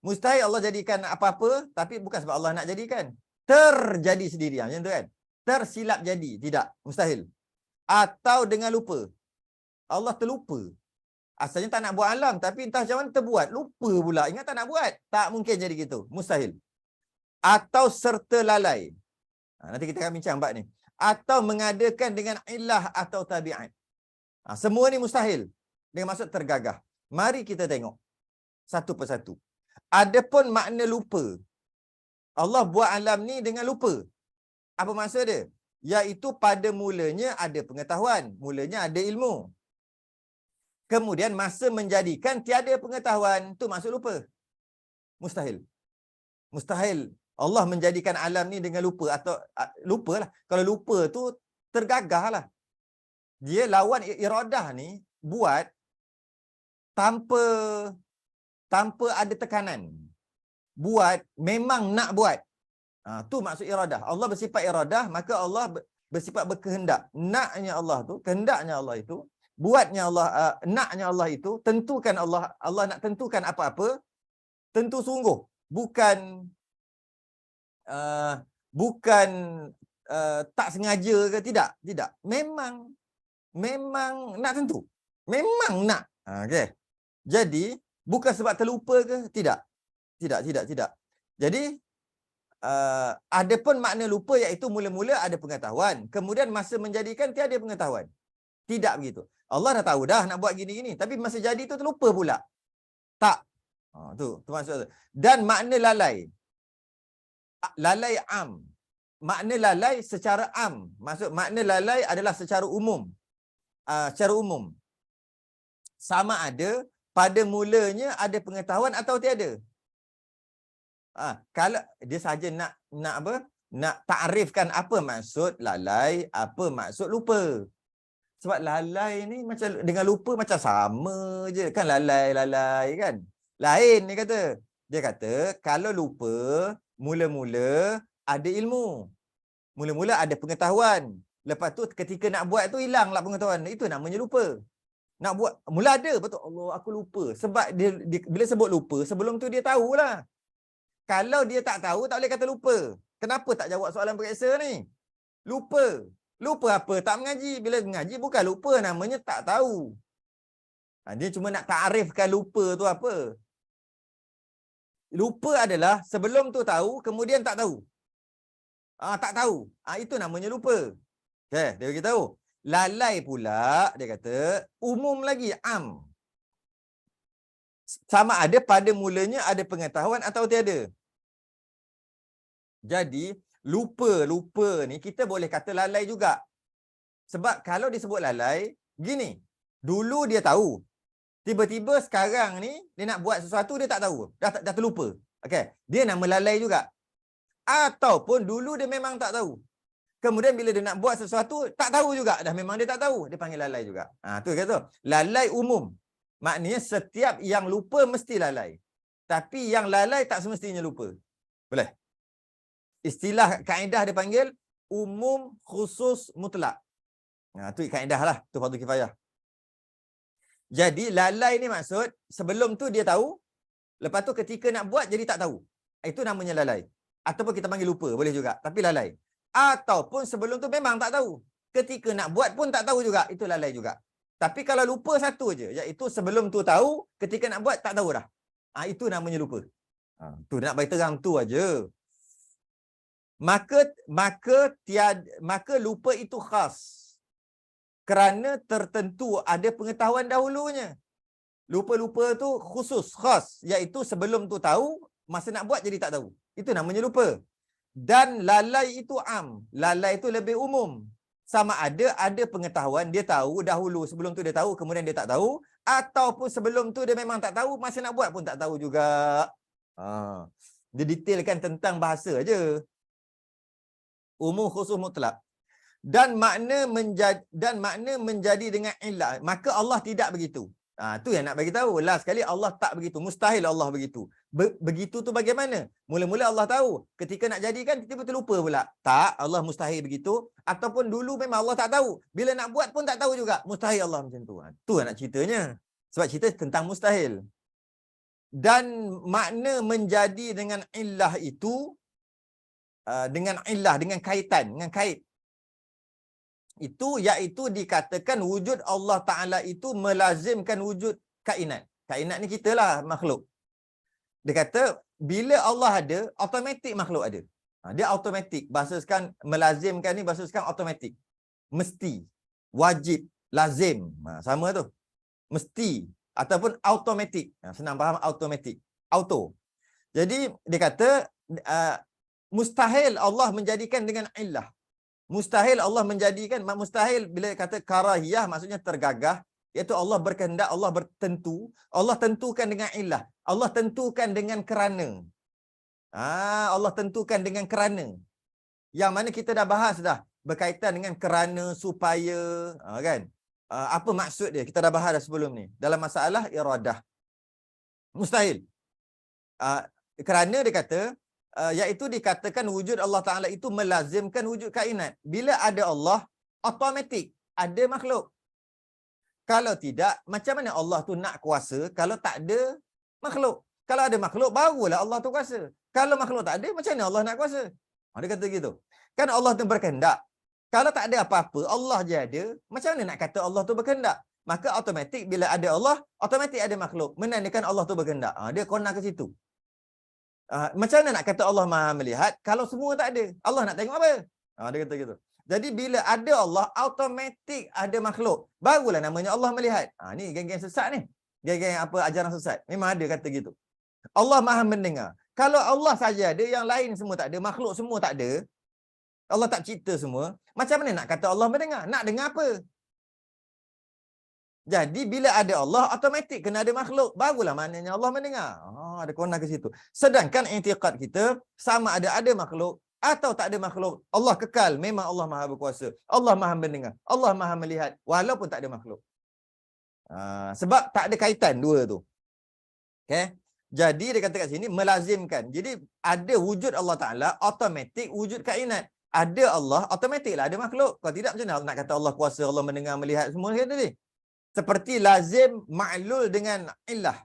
Mustahil Allah jadikan apa-apa, tapi bukan sebab Allah nak jadikan. Terjadi sendiri. Macam tu kan? Tersilap jadi. Tidak. Mustahil. Atau dengan lupa. Allah terlupa. Asalnya tak nak buat alam, tapi entah macam mana terbuat. Lupa pula. Ingat tak nak buat. Tak mungkin jadi gitu. Mustahil. Atau serta lalai. Nanti kita akan bincang bab ni. Atau mengadakan dengan ilah atau tabiat. Semua ni mustahil. Dengan maksud tergagah. Mari kita tengok. Satu persatu. Adapun makna lupa. Allah buat alam ni dengan lupa. Apa maksud dia? Iaitu pada mulanya ada pengetahuan. Mulanya ada ilmu. Kemudian masa menjadikan tiada pengetahuan. Itu maksud lupa. Mustahil. Mustahil. Allah menjadikan alam ni dengan lupa. Atau lupalah. Kalau lupa tu tergagah lah. Dia lawan iradah ni buat tanpa ada tekanan. Buat memang nak buat. Tu maksud iradah. Allah bersifat iradah, maka Allah bersifat berkehendak. Naknya Allah tu, kehendaknya Allah itu, buatnya Allah, naknya Allah itu, tentukan Allah nak tentukan apa-apa, tentu sungguh. Bukan bukan tak sengaja ke, tidak. Memang nak tentu. Memang nak. Okey. Jadi bukan sebab terlupa ke? Tidak. Jadi ada pun makna lupa iaitu mula-mula ada pengetahuan, kemudian masa menjadikan tiada pengetahuan. Tidak begitu. Allah dah tahu dah nak buat gini-gini, tapi masa jadi tu terlupa pula. Tak. Tu maksud tu. Dan makna lalai. Lalai am. Makna lalai secara am. Maksud makna lalai adalah secara umum. Secara umum. Sama ada pada mulanya ada pengetahuan atau tiada. Kalau dia saja nak apa? Nak takrifkan apa maksud lalai, apa maksud lupa. Sebab lalai ni macam dengan lupa macam sama je kan, lalai kan. Lain dia kata. Dia kata kalau lupa mula-mula ada ilmu. Mula-mula ada pengetahuan. Lepas tu ketika nak buat tu hilanglah pengetahuan. Itu namanya lupa. Nak buat mula ada, betul, Allah aku lupa. Sebab dia bila sebut lupa, sebelum tu dia tahulah. Kalau dia tak tahu, tak boleh kata lupa. Kenapa tak jawab soalan periksa ni? Lupa. Lupa apa? Tak mengaji. Bila mengaji bukan lupa, namanya tak tahu. Dia cuma nak takrifkan lupa tu apa. Lupa adalah sebelum tu tahu, kemudian tak tahu. Tak tahu. Itu namanya lupa. Okay, dia beritahu. Lalai pula, dia kata, umum lagi, am. Sama ada pada mulanya ada pengetahuan atau tiada. Jadi, lupa ni kita boleh kata lalai juga. Sebab kalau disebut lalai, gini, dulu dia tahu. Tiba-tiba sekarang ni, dia nak buat sesuatu, dia tak tahu. Dah terlupa. Okay. Dia nama lalai juga. Ataupun dulu dia memang tak tahu. Kemudian bila dia nak buat sesuatu, tak tahu juga. Dah memang dia tak tahu. Dia panggil lalai juga. Tu kata. Lalai umum. Maknanya setiap yang lupa mesti lalai. Tapi yang lalai tak semestinya lupa. Boleh? Istilah kaedah dia panggil umum khusus mutlak. Tu kaedah lah. Tu fardu kifayah. Jadi lalai ni maksud sebelum tu dia tahu. Lepas tu ketika nak buat jadi tak tahu. Itu namanya lalai. Ataupun kita panggil lupa. Boleh juga. Tapi lalai. Ataupun sebelum tu memang tak tahu. Ketika nak buat pun tak tahu juga. Itu lalai juga. Tapi kalau lupa satu je. Iaitu sebelum tu tahu. Ketika nak buat tak tahu dah. Itu namanya lupa. Tu nak bagi terang tu aja. Maka lupa itu khas. Kerana tertentu ada pengetahuan dahulunya. Lupa-lupa tu khusus, khas. Iaitu sebelum tu tahu, masa nak buat jadi tak tahu. Itu namanya lupa. Dan lalai itu am. Lalai itu lebih umum. Sama ada pengetahuan, dia tahu dahulu, sebelum tu dia tahu, kemudian dia tak tahu. Ataupun sebelum tu dia memang tak tahu, masa nak buat pun tak tahu juga. Dia detailkan tentang bahasa aja. Umum khusus mutlak. Dan makna menjadi dengan illah. Maka Allah tidak begitu. Tu yang nak bagi tahu. Last sekali Allah tak begitu. Mustahil Allah begitu. Begitu tu bagaimana? Mula-mula Allah tahu. Ketika nak jadikan, tiba-tiba terlupa pula. Tak, Allah mustahil begitu. Ataupun dulu memang Allah tak tahu. Bila nak buat pun tak tahu juga. Mustahil Allah macam tu. Tu nak ceritanya. Sebab cerita tentang mustahil. Dan makna menjadi dengan illah itu, dengan illah, dengan kaitan, dengan kait. Itu iaitu dikatakan wujud Allah Ta'ala itu melazimkan wujud kainat. Kainat ni kita lah, makhluk. Dia kata, bila Allah ada, automatik makhluk ada. Dia automatik. Bahasa sekarang, melazimkan ni bahasa sekarang automatik. Mesti. Wajib. Lazim. Sama tu. Mesti. Ataupun automatik. Senang faham automatik. Auto. Jadi, dia kata, mustahil Allah menjadikan dengan illah. Mustahil Allah menjadikan, mustahil bila kata karahiyah maksudnya tergagah, iaitu Allah berkehendak, Allah bertentu, Allah tentukan dengan illah, Allah tentukan dengan kerana. Allah tentukan dengan kerana. Yang mana kita dah bahas dah berkaitan dengan kerana, supaya, kan? Apa maksud dia? Kita dah bahas dah sebelum ni dalam masalah iradah. Mustahil. Kerana dia kata iaitu dikatakan wujud Allah Ta'ala itu melazimkan wujud kainat. Bila ada Allah, automatik ada makhluk. Kalau tidak, macam mana Allah tu nak kuasa kalau tak ada makhluk? Kalau ada makhluk, barulah Allah tu kuasa. Kalau makhluk tak ada, macam mana Allah nak kuasa? Dia kata gitu. Kan Allah tu berkehendak. Kalau tak ada apa-apa, Allah je ada, macam mana nak kata Allah tu berkehendak? Maka automatik bila ada Allah, automatik ada makhluk. Menandakan Allah tu berkehendak. Dia kona ke situ. Macam mana nak kata Allah Maha melihat kalau semua tak ada? Allah nak tengok apa? Dia kata gitu. Jadi bila ada Allah, automatik ada makhluk. Barulah namanya Allah melihat. Ni geng-geng sesat ni. Geng-geng apa ajaran sesat. Memang ada kata gitu. Allah Maha mendengar. Kalau Allah saja ada, yang lain semua tak ada, makhluk semua tak ada, Allah tak cipta semua, macam mana nak kata Allah mendengar? Nak dengar apa? Jadi bila ada Allah, automatik kena ada makhluk. Barulah maknanya Allah mendengar. Ada kona ke situ. Sedangkan i'tiqad kita, sama ada makhluk atau tak ada makhluk, Allah kekal. Memang Allah Maha berkuasa. Allah Maha mendengar. Allah Maha melihat. Walaupun tak ada makhluk. Sebab tak ada kaitan dua tu. Okay? Jadi dia kata kat sini, melazimkan. Jadi ada wujud Allah Ta'ala, automatik wujud kainat. Ada Allah, automatiklah ada makhluk. Kalau tidak macam mana nak kata Allah kuasa, Allah mendengar, melihat, semua kata ni. Seperti lazim ma'lul dengan illah.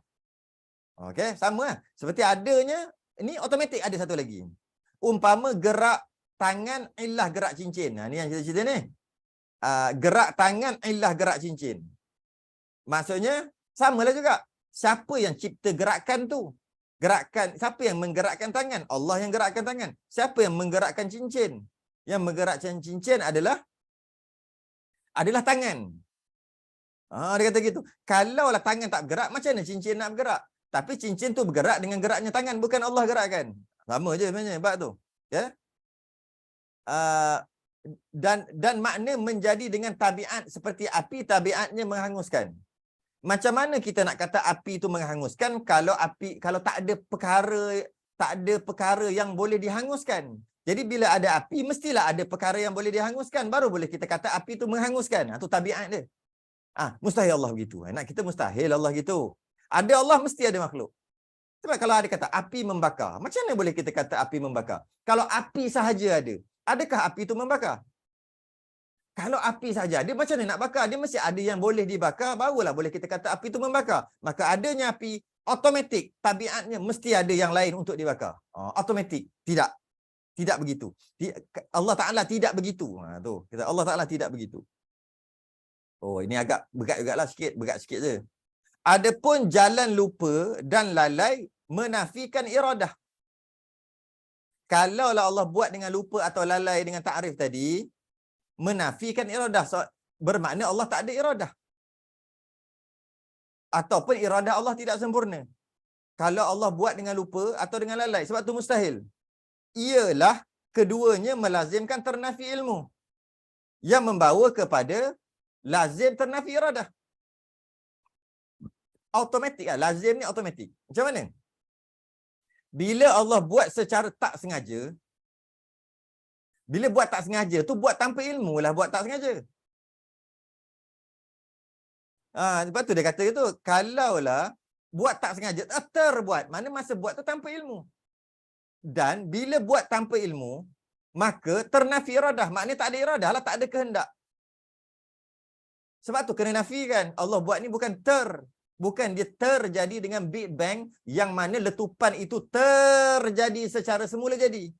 Okey, sama lah. Seperti adanya, ini automatik ada satu lagi. Umpama gerak tangan, illah gerak cincin. Ni yang cerita-cerita ni. Gerak tangan, illah gerak cincin. Maksudnya, samalah juga. Siapa yang cipta gerakan tu? Gerakan, siapa yang menggerakkan tangan? Allah yang gerakkan tangan. Siapa yang menggerakkan cincin? Yang menggerakkan cincin adalah tangan. Dia kata gitu. Kalaulah tangan tak bergerak, macam mana cincin nak bergerak? Tapi cincin tu bergerak dengan geraknya tangan, bukan Allah gerakkan. Sama je sebenarnya bab tu. Ya. Dan makna menjadi dengan tabiat seperti api, tabiatnya menghanguskan. Macam mana kita nak kata api itu menghanguskan kalau tak ada perkara yang boleh dihanguskan. Jadi bila ada api, mestilah ada perkara yang boleh dihanguskan. Baru boleh kita kata api itu menghanguskan. Itu tabiat dia. Mustahil Allah begitu. Nak kita mustahil Allah gitu. Ada Allah, mesti ada makhluk. Sebab kalau ada kata api membakar, macam mana boleh kita kata api membakar? Kalau api sahaja ada, adakah api itu membakar? Kalau api saja ada, macam mana nak bakar? Dia mesti ada yang boleh dibakar, barulah boleh kita kata api itu membakar. Maka adanya api, automatik, tabiatnya mesti ada yang lain untuk dibakar. Automatik. Tidak. Tidak begitu. Allah Ta'ala tidak begitu. Tu. Kita Allah Ta'ala tidak begitu. Ini agak berat juga lah sikit. Berat sikit je. Adapun jalan lupa dan lalai menafikan iradah. Kalaulah Allah buat dengan lupa atau lalai dengan ta'rif tadi, menafikan iradah. Bermakna Allah tak ada iradah. Ataupun iradah Allah tidak sempurna. Kalau Allah buat dengan lupa atau dengan lalai. Sebab tu mustahil. Ialah keduanya melazimkan ternafi ilmu. Yang membawa kepada lazim ternafi iradah. Automatik lah. Lazim ni automatik. Macam mana? Bila Allah buat secara tak sengaja, bila buat tak sengaja tu buat tanpa ilmu lah buat tak sengaja. Lepas tu dia kata itu, kalaulah buat tak sengaja, terbuat. Mana masa buat tu tanpa ilmu. Dan bila buat tanpa ilmu, maka ternafi iradah. Maknanya tak ada iradah lah, tak ada kehendak. Sebab tu kena nafikan. Allah buat ni bukan dia terjadi dengan Big Bang yang mana letupan itu terjadi secara semula jadi.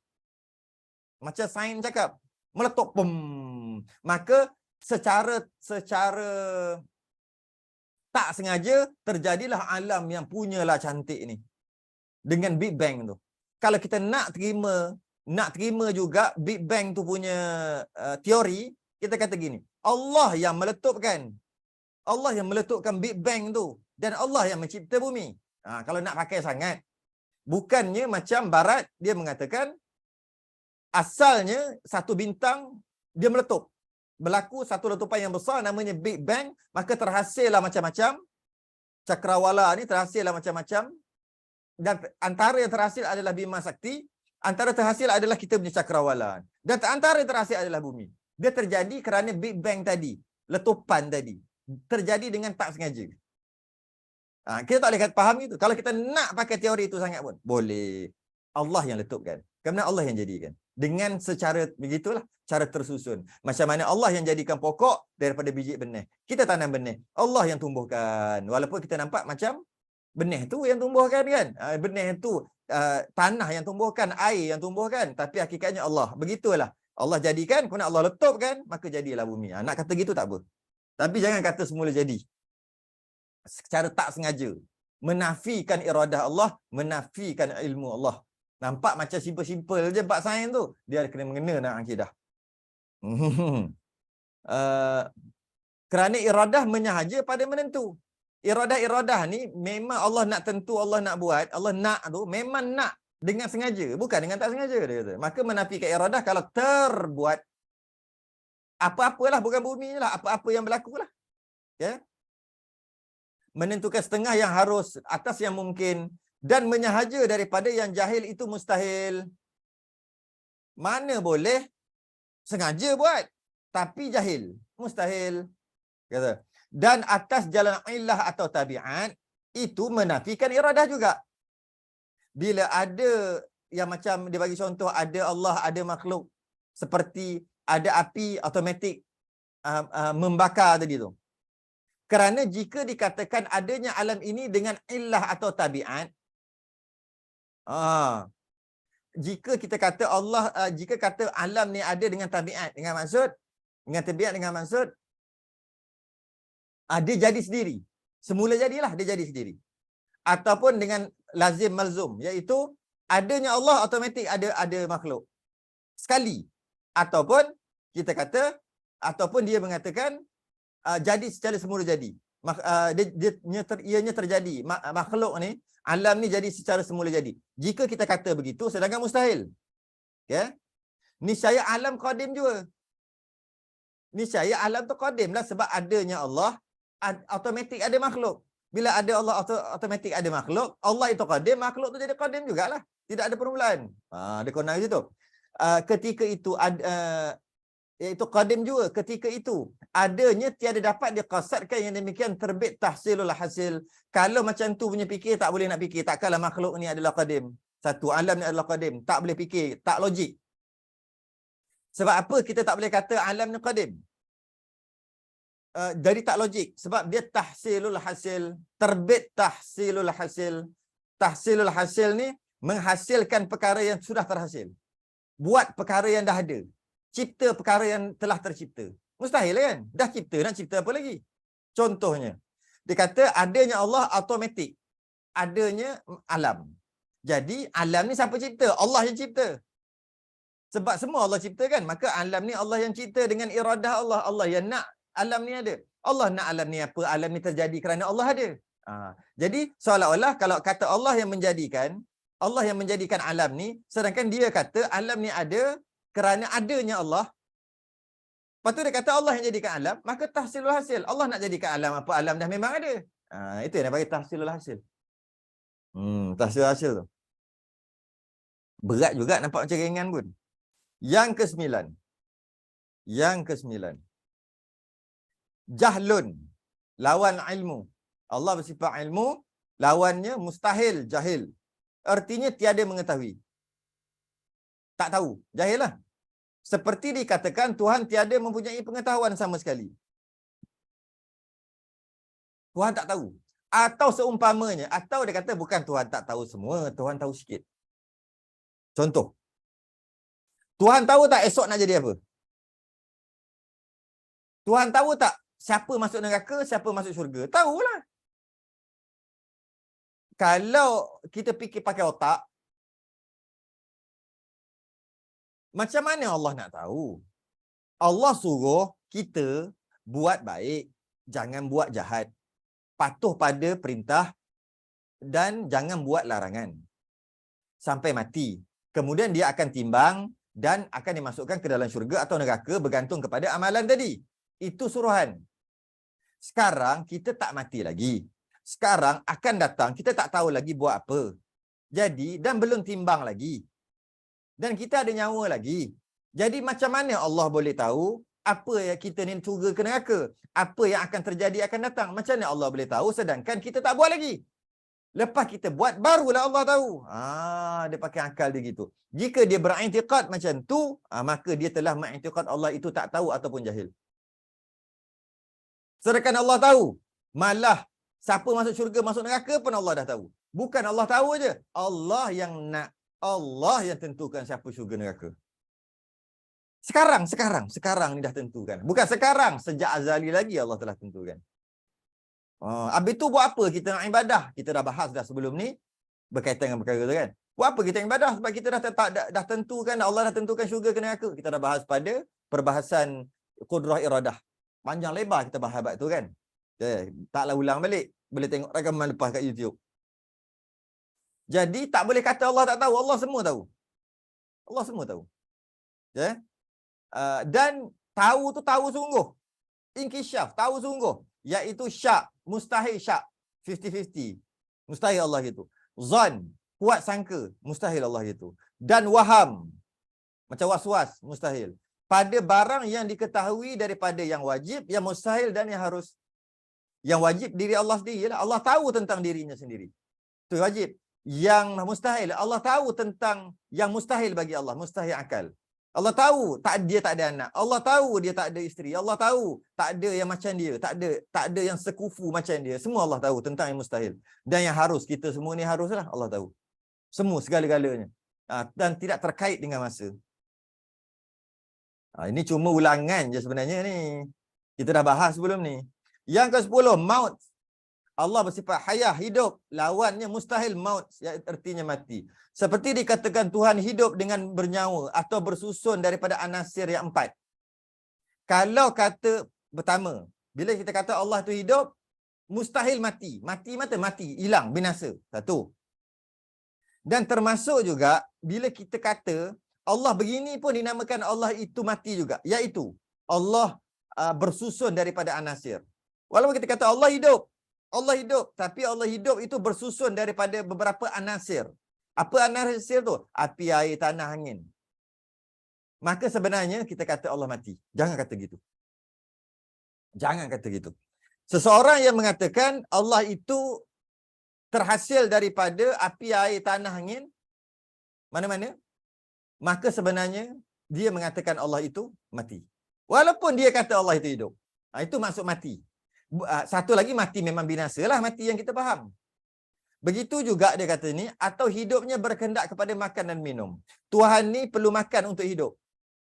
Macam sains cakap, meletup pum. Maka secara tak sengaja terjadilah alam yang punyalah cantik ni. Dengan Big Bang tu. Kalau kita nak terima juga Big Bang tu punya teori, kita kata gini, Allah yang meletupkan Big Bang tu dan Allah yang mencipta bumi. Kalau nak pakai sangat, bukannya macam barat dia mengatakan asalnya satu bintang dia meletup. Berlaku satu letupan yang besar namanya Big Bang, maka terhasillah macam-macam. Cakrawala ni terhasillah macam-macam. Dan antara yang terhasil adalah Bima Sakti, antara terhasil adalah kita punya cakrawala. Dan antara yang terhasil adalah bumi. Dia terjadi kerana Big Bang tadi, letupan tadi. Terjadi dengan tak sengaja. Kita tak boleh faham itu. Kalau kita nak pakai teori itu sangat pun, boleh. Allah yang letupkan. Kerana Allah yang jadikan. Dengan secara begitulah, cara tersusun. Macam mana Allah yang jadikan pokok daripada biji benih. Kita tanam benih. Allah yang tumbuhkan. Walaupun kita nampak macam benih tu yang tumbuhkan kan. Benih tu tanah yang tumbuhkan, air yang tumbuhkan, tapi hakikatnya Allah. Begitulah. Allah jadikan, kemudian Allah letupkan, maka jadilah bumi. Nak kata gitu tak apa. Tapi jangan kata semula jadi. Secara tak sengaja. Menafikan iradah Allah, menafikan ilmu Allah. Nampak macam simple-simple je bab sains tu. Dia kena mengena dalam akidah. Kerana iradah menyahaja pada menentu. Iradah-iradah ni memang Allah nak tentu, Allah nak buat, Allah nak tu memang nak dengan sengaja, bukan dengan tak sengaja dia kata. Maka menafikan iradah kalau terbuat apa-apalah, bukan bumi lah, apa-apa yang berlaku lah. Ya. Menentukan setengah yang harus, atas yang mungkin, dan menyahaja daripada yang jahil itu mustahil. Mana boleh sengaja buat tapi jahil, mustahil. Kata. Dan atas jalan illah atau tabiat itu menafikan iradah juga. Bila ada yang macam dia bagi contoh, ada Allah, ada makhluk, seperti ada api automatik membakar tadi tu. Kerana jika dikatakan adanya alam ini dengan illah atau tabiat, jika kita kata Allah, jika kata alam ni ada dengan tabiat, dengan maksud, dengan tabiat dengan maksud, dia jadi sendiri. Semula jadilah, dia jadi sendiri. Ataupun dengan lazim malzum, iaitu adanya Allah automatik ada makhluk. Sekali. Ataupun kita kata, ataupun dia mengatakan jadi secara semula jadi. Ianya terjadi. Makhluk ni, alam ni jadi secara semula jadi. Jika kita kata begitu, sedangkan mustahil. Ya. Niscaya alam qadim juga. Niscaya alam tu qadim lah sebab adanya Allah, automatik ada makhluk. Bila ada Allah, automatik ada makhluk. Allah itu qadim, makhluk tu jadi qadim jugalah. Tidak ada permulaan. Dia kena situ. Ketika itu iaitu qadim juga. Ketika itu adanya tiada dapat diqasadkan yang demikian terbit tahsilul hasil. Kalau macam tu punya fikir, tak boleh nak fikir. Takkanlah makhluk ni adalah qadim. Satu, alam ni adalah qadim. Tak boleh fikir, tak logik. Sebab apa kita tak boleh kata alam ni qadim? Jadi tak logik. Sebab dia tahsilul hasil. Terbit tahsilul hasil. Tahsilul hasil ni menghasilkan perkara yang sudah terhasil. Buat perkara yang dah ada. Cipta perkara yang telah tercipta. Mustahil kan? Dah cipta, nak cipta apa lagi? Contohnya, dia kata adanya Allah automatik. Adanya alam. Jadi alam ni siapa cipta? Allah yang cipta. Sebab semua Allah cipta kan? Maka alam ni Allah yang cipta dengan iradah Allah. Allah yang nak alam ni ada. Allah nak alam ni apa? Alam ni terjadi kerana Allah ada. Jadi seolah-olah kalau kata Allah yang menjadikan alam ni, sedangkan dia kata alam ni ada kerana adanya Allah. Lepas tu dia kata Allah yang jadikan alam, maka tahsilul hasil. Allah nak jadikan alam apa? Alam dah memang ada. Itu yang dia bagi tahsilul hasil. Tahsilul hasil tu. Berat juga, nampak macam ringan pun. Yang ke-9. Jahlun. Lawan ilmu. Allah bersifat ilmu, lawannya mustahil, jahil. Artinya tiada mengetahui. Tak tahu, jahil lah. Seperti dikatakan Tuhan tiada mempunyai pengetahuan sama sekali. Tuhan tak tahu. Atau seumpamanya, atau dia kata bukan Tuhan tak tahu semua, Tuhan tahu sikit. Contoh. Tuhan tahu tak esok nak jadi apa? Tuhan tahu tak siapa masuk neraka, siapa masuk syurga? Tahulah. Kalau kita fikir pakai otak, macam mana Allah nak tahu? Allah suruh kita buat baik, jangan buat jahat. Patuh pada perintah dan jangan buat larangan. Sampai mati. Kemudian dia akan timbang dan akan dimasukkan ke dalam syurga atau neraka bergantung kepada amalan tadi. Itu suruhan. Sekarang kita tak mati lagi. Sekarang akan datang, kita tak tahu lagi buat apa. Jadi, dan belum timbang lagi. Dan kita ada nyawa lagi. Jadi macam mana Allah boleh tahu apa yang kita ni syurga ke neraka? Apa yang akan terjadi akan datang? Macam mana Allah boleh tahu sedangkan kita tak buat lagi? Lepas kita buat, barulah Allah tahu. Dia pakai akal dia gitu. Jika dia beriktikad macam tu, maka dia telah mengiktikad Allah itu tak tahu ataupun jahil. Sedangkan Allah tahu. Malah siapa masuk syurga, masuk neraka pun Allah dah tahu. Bukan Allah tahu je. Allah yang nak. Allah yang tentukan siapa syurga neraka. Sekarang ni dah tentukan. Bukan sekarang, sejak azali lagi Allah telah tentukan. Habis tu buat apa kita nak ibadah? Kita dah bahas dah sebelum ni berkaitan dengan perkara tu kan. Buat apa kita ibadah? Sebab kita dah tentukan, Allah dah tentukan syurga ke neraka. Kita dah bahas pada perbahasan qudrah iradah. Panjang lebar kita bahas bab tu kan. Taklah ulang balik. Boleh tengok rakaman lepas kat YouTube. Jadi tak boleh kata Allah tak tahu. Allah semua tahu. Allah semua tahu. Dan tahu tu tahu sungguh. Inkisyaf, tahu sungguh. Iaitu syak, mustahil syak. 50-50. Mustahil Allah gitu. Zan, kuat sangka. Mustahil Allah gitu. Dan waham. Macam was-was. Mustahil. Pada barang yang diketahui daripada yang wajib, yang mustahil dan yang harus. Yang wajib diri Allah sendiri. Allah tahu tentang dirinya sendiri. Itu wajib. Yang mustahil, Allah tahu tentang yang mustahil bagi Allah. Mustahil akal. Allah tahu dia tak ada anak. Allah tahu dia tak ada isteri. Allah tahu tak ada yang macam dia. Tak ada yang sekufu macam dia. Semua Allah tahu tentang yang mustahil. Dan yang harus, kita semua ni haruslah Allah tahu. Semua, segala-galanya. Dan tidak terkait dengan masa. Ini cuma ulangan je sebenarnya ni. Kita dah bahas sebelum ni. Yang ke-10, maut. Allah bersifat hayah, hidup. Lawannya mustahil, maut. Artinya mati. Seperti dikatakan Tuhan hidup dengan bernyawa atau bersusun daripada anasir yang 4. Kalau kata pertama, bila kita kata Allah tu hidup, mustahil mati. Mati, hilang, binasa. Satu. Dan termasuk juga, bila kita kata Allah begini pun dinamakan Allah itu mati juga. Iaitu, Allah bersusun daripada anasir. Walaupun kita kata Allah hidup, tapi Allah hidup itu bersusun daripada beberapa anasir. Apa anasir tu? Api, air, tanah, angin. Maka sebenarnya kita kata Allah mati. Jangan kata gitu. Jangan kata gitu. Seseorang yang mengatakan Allah itu terhasil daripada api, air, tanah, angin, mana-mana, maka sebenarnya dia mengatakan Allah itu mati. Walaupun dia kata Allah itu hidup. Itu maksud mati. Satu lagi, mati memang binasa lah, mati yang kita faham. Begitu juga dia kata ni, atau hidupnya berkehendak kepada makan dan minum. Tuhan ni perlu makan untuk hidup.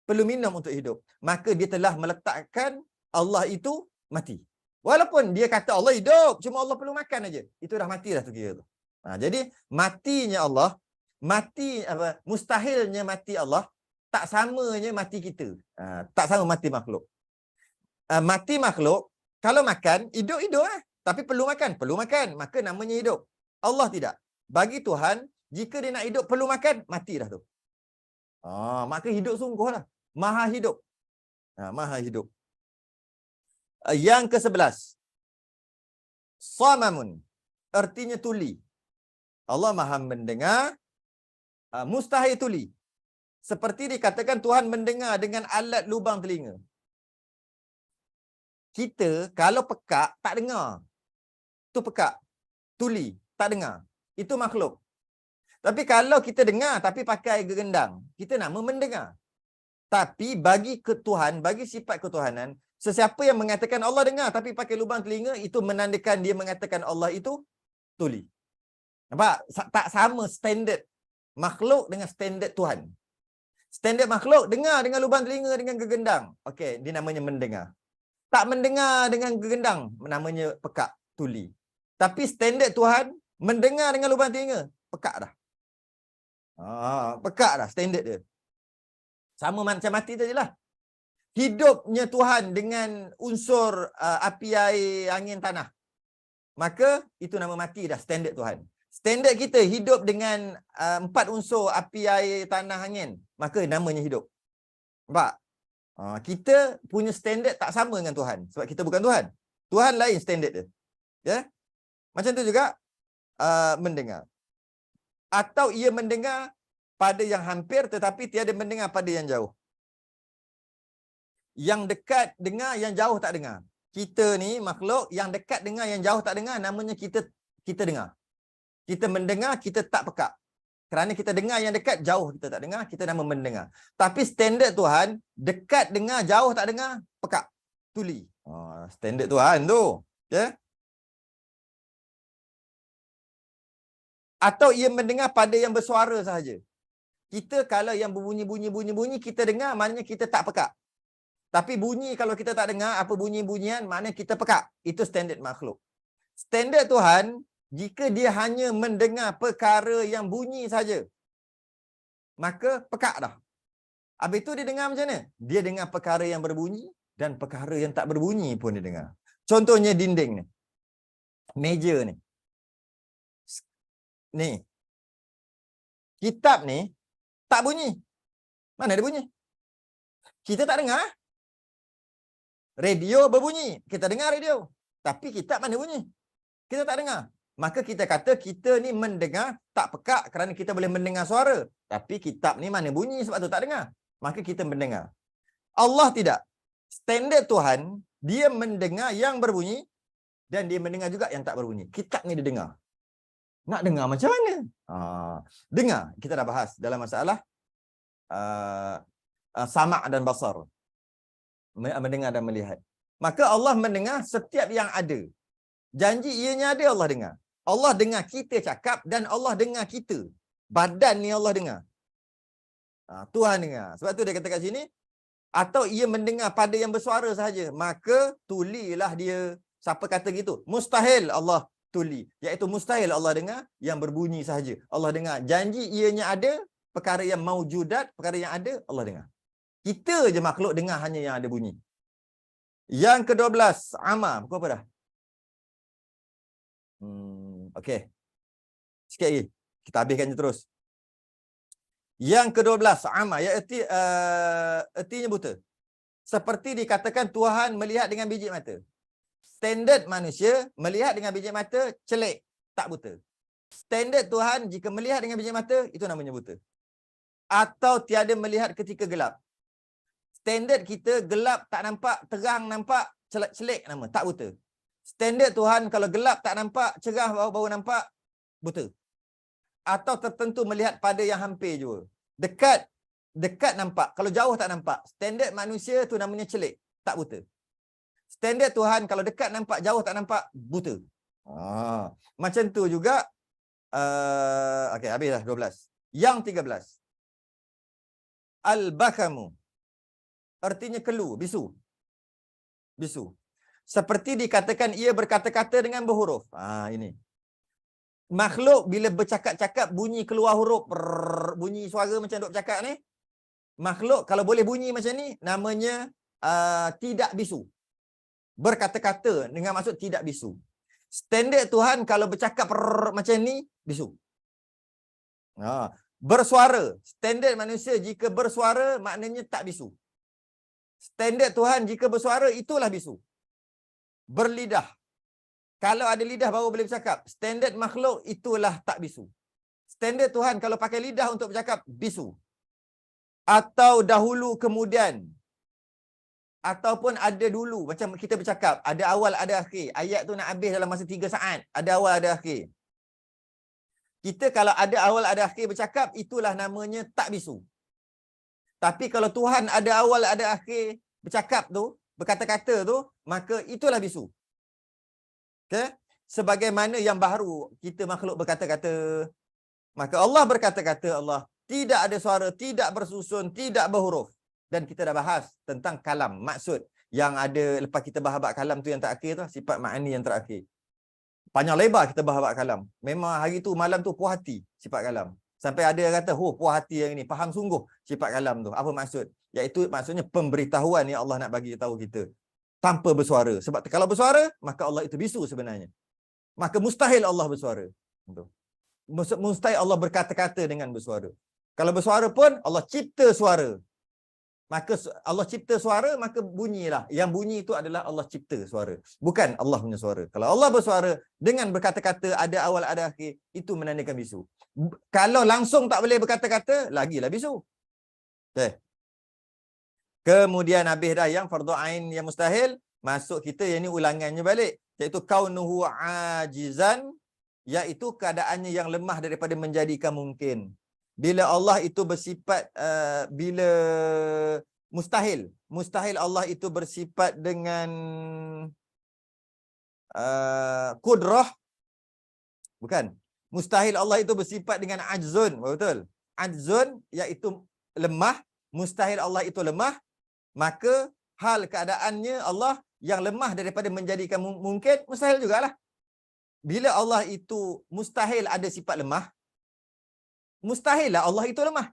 Perlu minum untuk hidup. Maka dia telah meletakkan Allah itu mati. Walaupun dia kata Allah hidup, cuma Allah perlu makan aja. Itu dah mati dah tu kira tu. Jadi matinya Allah, mustahilnya mati Allah, tak samanya mati kita. Tak sama mati makhluk. Mati makhluk, kalau makan, hidup-hidup lah. Tapi perlu makan. Maka namanya hidup. Allah tidak. Bagi Tuhan, jika dia nak hidup, perlu makan, mati dah tu. Maka hidup sungguh lah. Maha hidup. Maha hidup. Yang ke-11. Samamun. Artinya tuli. Allah maha mendengar. Mustahil tuli. Seperti dikatakan Tuhan mendengar dengan alat lubang telinga. Kita kalau pekak, tak dengar. Itu pekak. Tuli. Tak dengar. Itu makhluk. Tapi kalau kita dengar, tapi pakai gegendang, kita nama mendengar. Tapi bagi Tuhan, bagi sifat ketuhanan, sesiapa yang mengatakan Allah dengar, tapi pakai lubang telinga, itu menandakan dia mengatakan Allah itu tuli. Nampak? Tak sama standard makhluk dengan standard Tuhan. Standard makhluk, dengar dengan lubang telinga, dengan gegendang. Okey, dia namanya mendengar. Tak mendengar dengan gegendang, namanya pekak, tuli. Tapi standard Tuhan, mendengar dengan lubang telinga, pekak dah. Pekak dah standard dia. Sama macam mati tadi lah. Hidupnya Tuhan dengan unsur api, air, angin, tanah. Maka itu nama mati dah, standard Tuhan. Standard kita hidup dengan 4 unsur api, air, tanah, angin. Maka namanya hidup. Nampak? Kita punya standard tak sama dengan Tuhan. Sebab kita bukan Tuhan. Tuhan lain standard dia. Ya? Macam tu juga mendengar. Atau ia mendengar pada yang hampir tetapi tiada mendengar pada yang jauh. Yang dekat dengar, yang jauh tak dengar. Kita ni makhluk yang dekat dengar, yang jauh tak dengar, namanya kita dengar. Kita mendengar, kita tak pekak. Kerana kita dengar yang dekat, jauh kita tak dengar, kita nama mendengar. Tapi standard Tuhan, dekat dengar, jauh tak dengar, pekak. Tuli. Standard Tuhan tu. Ya? Atau ia mendengar pada yang bersuara sahaja. Kita kalau yang berbunyi-bunyi kita dengar, maknanya kita tak pekak. Tapi bunyi kalau kita tak dengar, apa bunyi-bunyian, maknanya kita pekak. Itu standard makhluk. Standard Tuhan, jika dia hanya mendengar perkara yang bunyi saja, maka pekak dah. Habis itu dia dengar macam mana? Dia dengar perkara yang berbunyi dan perkara yang tak berbunyi pun dia dengar. Contohnya dinding ni. Meja ni. Ni. Kitab ni tak bunyi. Mana dia bunyi? Kita tak dengar. Radio berbunyi. Kita dengar radio. Tapi kitab mana bunyi? Kita tak dengar. Maka kita kata kita ni mendengar tak pekak kerana kita boleh mendengar suara. Tapi kitab ni mana bunyi sebab tu tak dengar. Maka kita mendengar. Allah tidak. Standard Tuhan, dia mendengar yang berbunyi dan dia mendengar juga yang tak berbunyi. Kitab ni dia dengar. Nak dengar macam mana? Dengar. Kita dah bahas dalam masalah sama' dan basar. Mendengar dan melihat. Maka Allah mendengar setiap yang ada. Janji ianya ada, Allah dengar. Allah dengar kita cakap dan Allah dengar kita. Badan ni Allah dengar. Tuhan dengar. Sebab tu dia kata kat sini, atau ia mendengar pada yang bersuara sahaja, maka tulilah dia. Siapa kata gitu? Mustahil Allah tuli. Iaitu mustahil Allah dengar yang berbunyi sahaja. Allah dengar. Janji ianya ada, perkara yang maujudat, perkara yang ada, Allah dengar. Kita je makhluk dengar hanya yang ada bunyi. Yang ke-12, Amar. Pukul apa dah? Okey. Sikit lagi. Kita habiskan je terus. Yang ke-12, Amar. Iaitu ertinya buta. Seperti dikatakan Tuhan melihat dengan biji mata. Standard manusia melihat dengan biji mata celik, tak buta. Standard Tuhan jika melihat dengan biji mata, itu namanya buta. Atau tiada melihat ketika gelap. Standard kita gelap tak nampak, terang nampak, celik nama, tak buta. Standard Tuhan kalau gelap tak nampak, cerah baru nampak, buta. Atau tertentu melihat pada yang hampir jua. Dekat nampak, kalau jauh tak nampak. Standard manusia tu namanya celik, tak buta. Standard Tuhan kalau dekat nampak, jauh tak nampak, buta. Macam tu juga. Okey, habis dah 12. Yang 13. Al-bakamu. Artinya kelu, bisu. Bisu. Seperti dikatakan ia berkata-kata dengan berhuruf. Ini. Makhluk bila bercakap-cakap bunyi keluar huruf, bunyi suara macam duk bercakap ni. Makhluk kalau boleh bunyi macam ni, namanya tidak bisu. Berkata-kata dengan maksud tidak bisu. Standard Tuhan kalau bercakap macam ni, bisu. Bersuara. Standard manusia jika bersuara, maknanya tak bisu. Standard Tuhan jika bersuara, itulah bisu. Berlidah. Kalau ada lidah baru boleh bercakap. Standard makhluk, itulah tak bisu. Standard Tuhan kalau pakai lidah untuk bercakap, bisu. Atau dahulu kemudian. Ataupun ada dulu. Macam kita bercakap, ada awal, ada akhir. Ayat tu nak habis dalam masa 3 saat. Ada awal, ada akhir. Kita kalau ada awal, ada akhir bercakap, itulah namanya tak bisu. Tapi kalau Tuhan ada awal, ada akhir bercakap tu, berkata-kata tu, maka itulah bisu. Okay? Sebagaimana yang baru kita makhluk berkata-kata. Maka Allah berkata-kata, Allah tidak ada suara, tidak bersusun, tidak berhuruf. Dan kita dah bahas tentang kalam, maksud. Yang ada, lepas kita bahas bab kalam tu yang terakhir tu, sifat ma'ani yang terakhir. Panjang lebar kita bahas bab kalam. Memang hari tu, malam tu puas hati sifat kalam. Sampai ada yang kata, puas hati yang ni, faham sungguh sifat kalam tu. Apa maksud? Iaitu maksudnya pemberitahuan yang Allah nak bagi tahu kita. Tanpa bersuara. Sebab kalau bersuara, maka Allah itu bisu sebenarnya. Maka mustahil Allah bersuara. Mustahil Allah berkata-kata dengan bersuara. Kalau bersuara pun, Allah cipta suara. Maka Allah cipta suara, maka bunyilah. Yang bunyi itu adalah Allah cipta suara. Bukan Allah punya suara. Kalau Allah bersuara dengan berkata-kata, ada awal, ada akhir, itu menandakan bisu. Kalau langsung tak boleh berkata-kata, lagilah bisu. Okay. Kemudian habis dah yang fardu ain yang mustahil, masuk kita yang ni ulangannya balik. Iaitu kaunuhu ajizan, iaitu keadaannya yang lemah daripada menjadikan mungkin. Bila Allah itu bersifat, bila mustahil Allah itu bersifat dengan kudrah, bukan. Mustahil Allah itu bersifat dengan ajzun. Betul? Ajzun iaitu lemah. Mustahil Allah itu lemah. Maka hal keadaannya Allah yang lemah daripada menjadikan mungkin, mustahil jugalah. Bila Allah itu mustahil ada sifat lemah, mustahillah Allah itu lemah.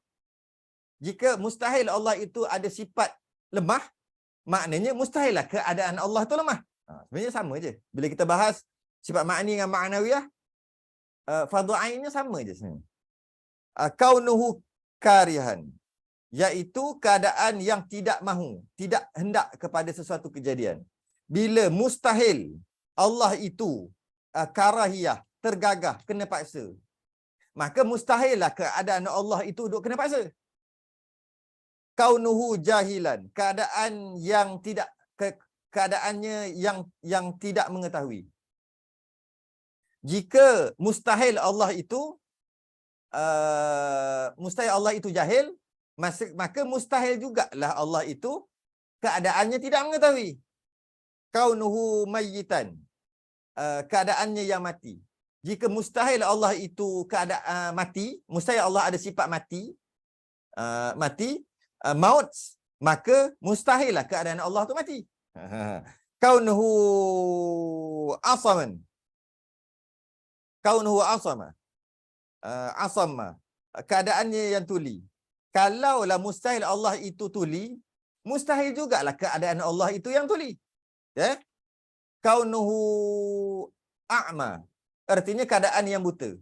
Jika mustahil Allah itu ada sifat lemah, maknanya mustahillah keadaan Allah itu lemah. Sebenarnya sama je. Bila kita bahas sifat ma'ni dengan ma'nawiyah, fardhu ainnya sama je sebenarnya. Kaunuhu karihan, iaitu keadaan yang tidak mahu, tidak hendak kepada sesuatu kejadian. Bila mustahil Allah itu karahiyah, tergagah, kena paksa, maka mustahillah keadaan Allah itu duk kena paksa. Kaunuhu jahilan, keadaan yang tidak keadaannya yang tidak mengetahui. Jika mustahil Allah itu jahil, maka mustahil jugalah Allah itu keadaannya tidak mengetahui. Kaunuhu mayyitan, keadaannya yang mati. Jika mustahil Allah itu keadaan mati, mustahil Allah ada sifat mati, maut, maka mustahillah keadaan Allah tu mati. Kaunuhu asaman, kaunuhu asama, asama, keadaannya yang tuli. Kalaulah mustahil Allah itu tuli, mustahil jugalah keadaan Allah itu yang tuli. Ya? Kaunuhu a'ma, artinya keadaan yang buta.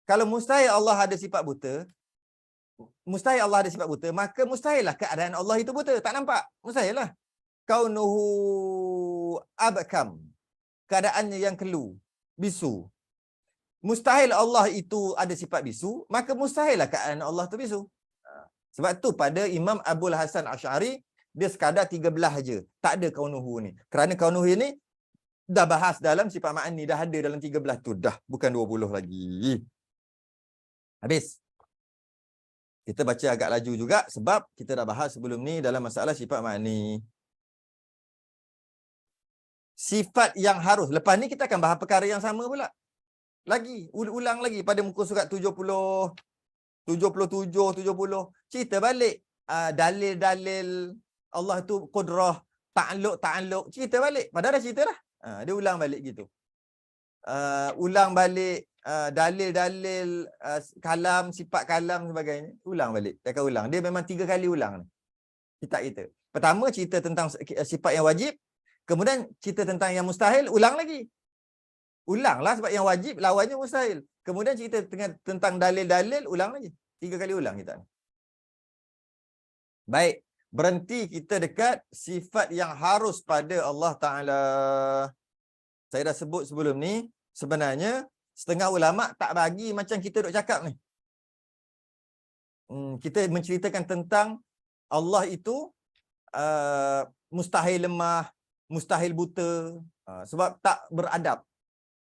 Kalau mustahil Allah ada sifat buta, mustahil Allah ada sifat buta, maka mustahillah keadaan Allah itu buta, tak nampak. Mustahillah. Kaunuhu abkam, keadaannya yang kelu, bisu. Mustahil Allah itu ada sifat bisu, maka mustahillah keadaan Allah itu bisu. Sebab tu pada Imam Abul Hasan Asy'ari, dia sekadar 13 aja. Tak ada kaunuhu ni. Kerana kaunuhu ni dah bahas dalam sifat ma'ani, dah ada dalam 13 tu. Dah, bukan 20 lagi. Habis. Kita baca agak laju juga sebab kita dah bahas sebelum ni dalam masalah sifat ma'ani. Sifat yang harus. Lepas ni kita akan bahas perkara yang sama pula. Lagi, ulang lagi pada muka surat 70, 77, 70. Cerita balik dalil-dalil Allah tu qudrah, ta'alluq, cerita balik. Padahal dah cerita dah. Dia ulang balik gitu. Ulang balik dalil-dalil kalam, sifat kalam sebagainya. Ulang balik. Dia akan ulang. Dia memang 3 kali ulang kitab kita. Pertama cerita tentang sifat yang wajib. Kemudian cerita tentang yang mustahil, ulang lagi. Ulanglah sebab yang wajib lawannya mustahil. Kemudian cerita tentang dalil-dalil, ulang lagi. 3 kali ulang kita. Baik, berhenti kita dekat sifat yang harus pada Allah Ta'ala. Saya dah sebut sebelum ni, sebenarnya setengah ulama' tak bagi macam kita duk cakap ni. Kita menceritakan tentang Allah itu mustahil lemah, mustahil buta, sebab tak beradab.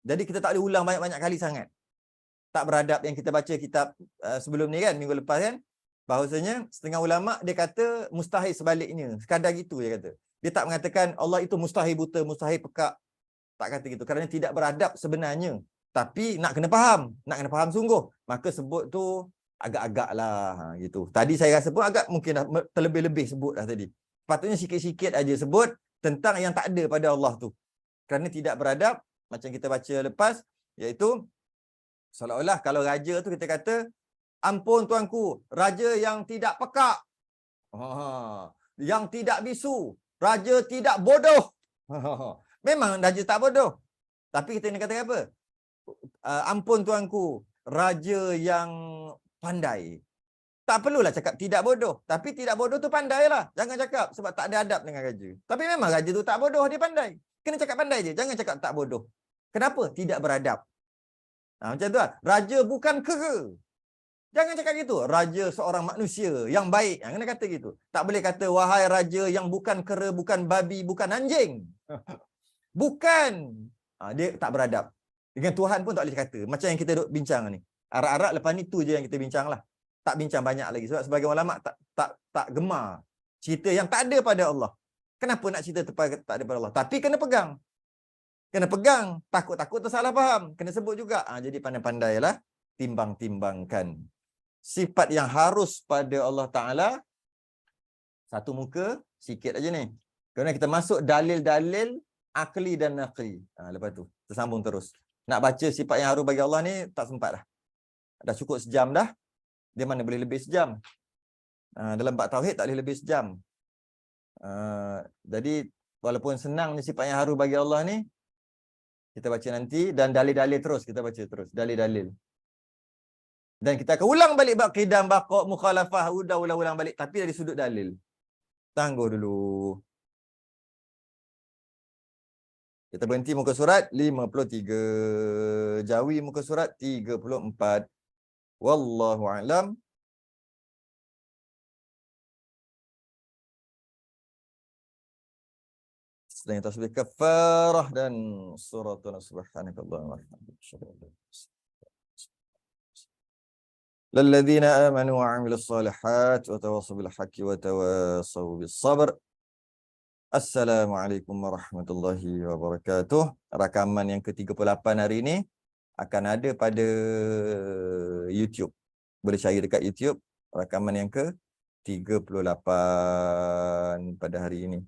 Jadi kita tak boleh ulang banyak-banyak kali sangat. Tak beradab yang kita baca kitab sebelum ni kan, minggu lepas kan. Bahawasanya setengah ulama' dia kata mustahil sebaliknya. Sekadar gitu dia kata. Dia tak mengatakan Allah itu mustahil buta, mustahil pekak. Tak kata gitu. Kerana tidak beradab sebenarnya. Tapi nak kena faham. Nak kena faham sungguh. Maka sebut tu agak-agak lah. Gitu. Tadi saya rasa pun agak mungkin dah terlebih-lebih sebut dah tadi. Patutnya sikit-sikit aja sebut tentang yang tak ada pada Allah tu. Kerana tidak beradab. Macam kita baca lepas. Iaitu seolah-olah kalau raja tu kita kata, ampun tuanku, raja yang tidak pekak, yang tidak bisu, raja tidak bodoh. Memang raja tak bodoh. Tapi kita nak kata apa? Ampun tuanku, raja yang pandai. Tak perlulah cakap tidak bodoh. Tapi tidak bodoh tu pandai lah. Jangan cakap sebab tak ada adab dengan raja. Tapi memang raja tu tak bodoh, dia pandai. Kena cakap pandai je. Jangan cakap tak bodoh. Kenapa? Tidak beradab. Macam tu lah. Raja bukan kera. Jangan cakap gitu. Raja seorang manusia yang baik. Kena kata gitu. Tak boleh kata, wahai raja yang bukan kera, bukan babi, bukan anjing. Bukan. Dia tak beradab. Dengan Tuhan pun tak boleh kata. Macam yang kita duk bincang ni. Arak-arak lepas ni tu je yang kita bincang lah. Tak bincang banyak lagi. Sebab sebagai ulama' tak gemar cerita yang tak ada pada Allah. Kenapa nak cerita tak ada pada Allah? Tapi kena pegang. Kena pegang. Takut-takut tersalah faham. Kena sebut juga. Jadi pandai-pandailah timbang-timbangkan. Sifat yang harus pada Allah Ta'ala, satu muka, sikit aja ni. Kerana kita masuk dalil-dalil akli dan naqli. Lepas tu, tersambung terus. Nak baca sifat yang harus bagi Allah ni, tak sempat dah. Dah cukup sejam dah. Dia mana boleh lebih sejam. Dalam bab tauhid tak boleh lebih sejam. Jadi, walaupun senang ni sifat yang harus bagi Allah ni, kita baca nanti dan dalil-dalil terus. Kita baca terus. Dalil-dalil. Dan kita akan ulang balik bab qidam, baqa', mukhalafah, ulang balik. Tapi dari sudut dalil. Tangguh dulu. Kita berhenti muka surat 53. Jawi muka surat 34. Wallahu a'lam. Sedang tasbih kafarah dan suratuna subhanakallahumma wa bihamdika. Lalladzina amanu wa 'amilus solihat wa tawassaw bil haqqi wa tawassaw bis sabr. Assalamualaikum warahmatullahi wabarakatuh. Rakaman yang ke-38 hari ini akan ada pada YouTube. Boleh cari dekat YouTube rakaman yang ke-38 pada hari ini.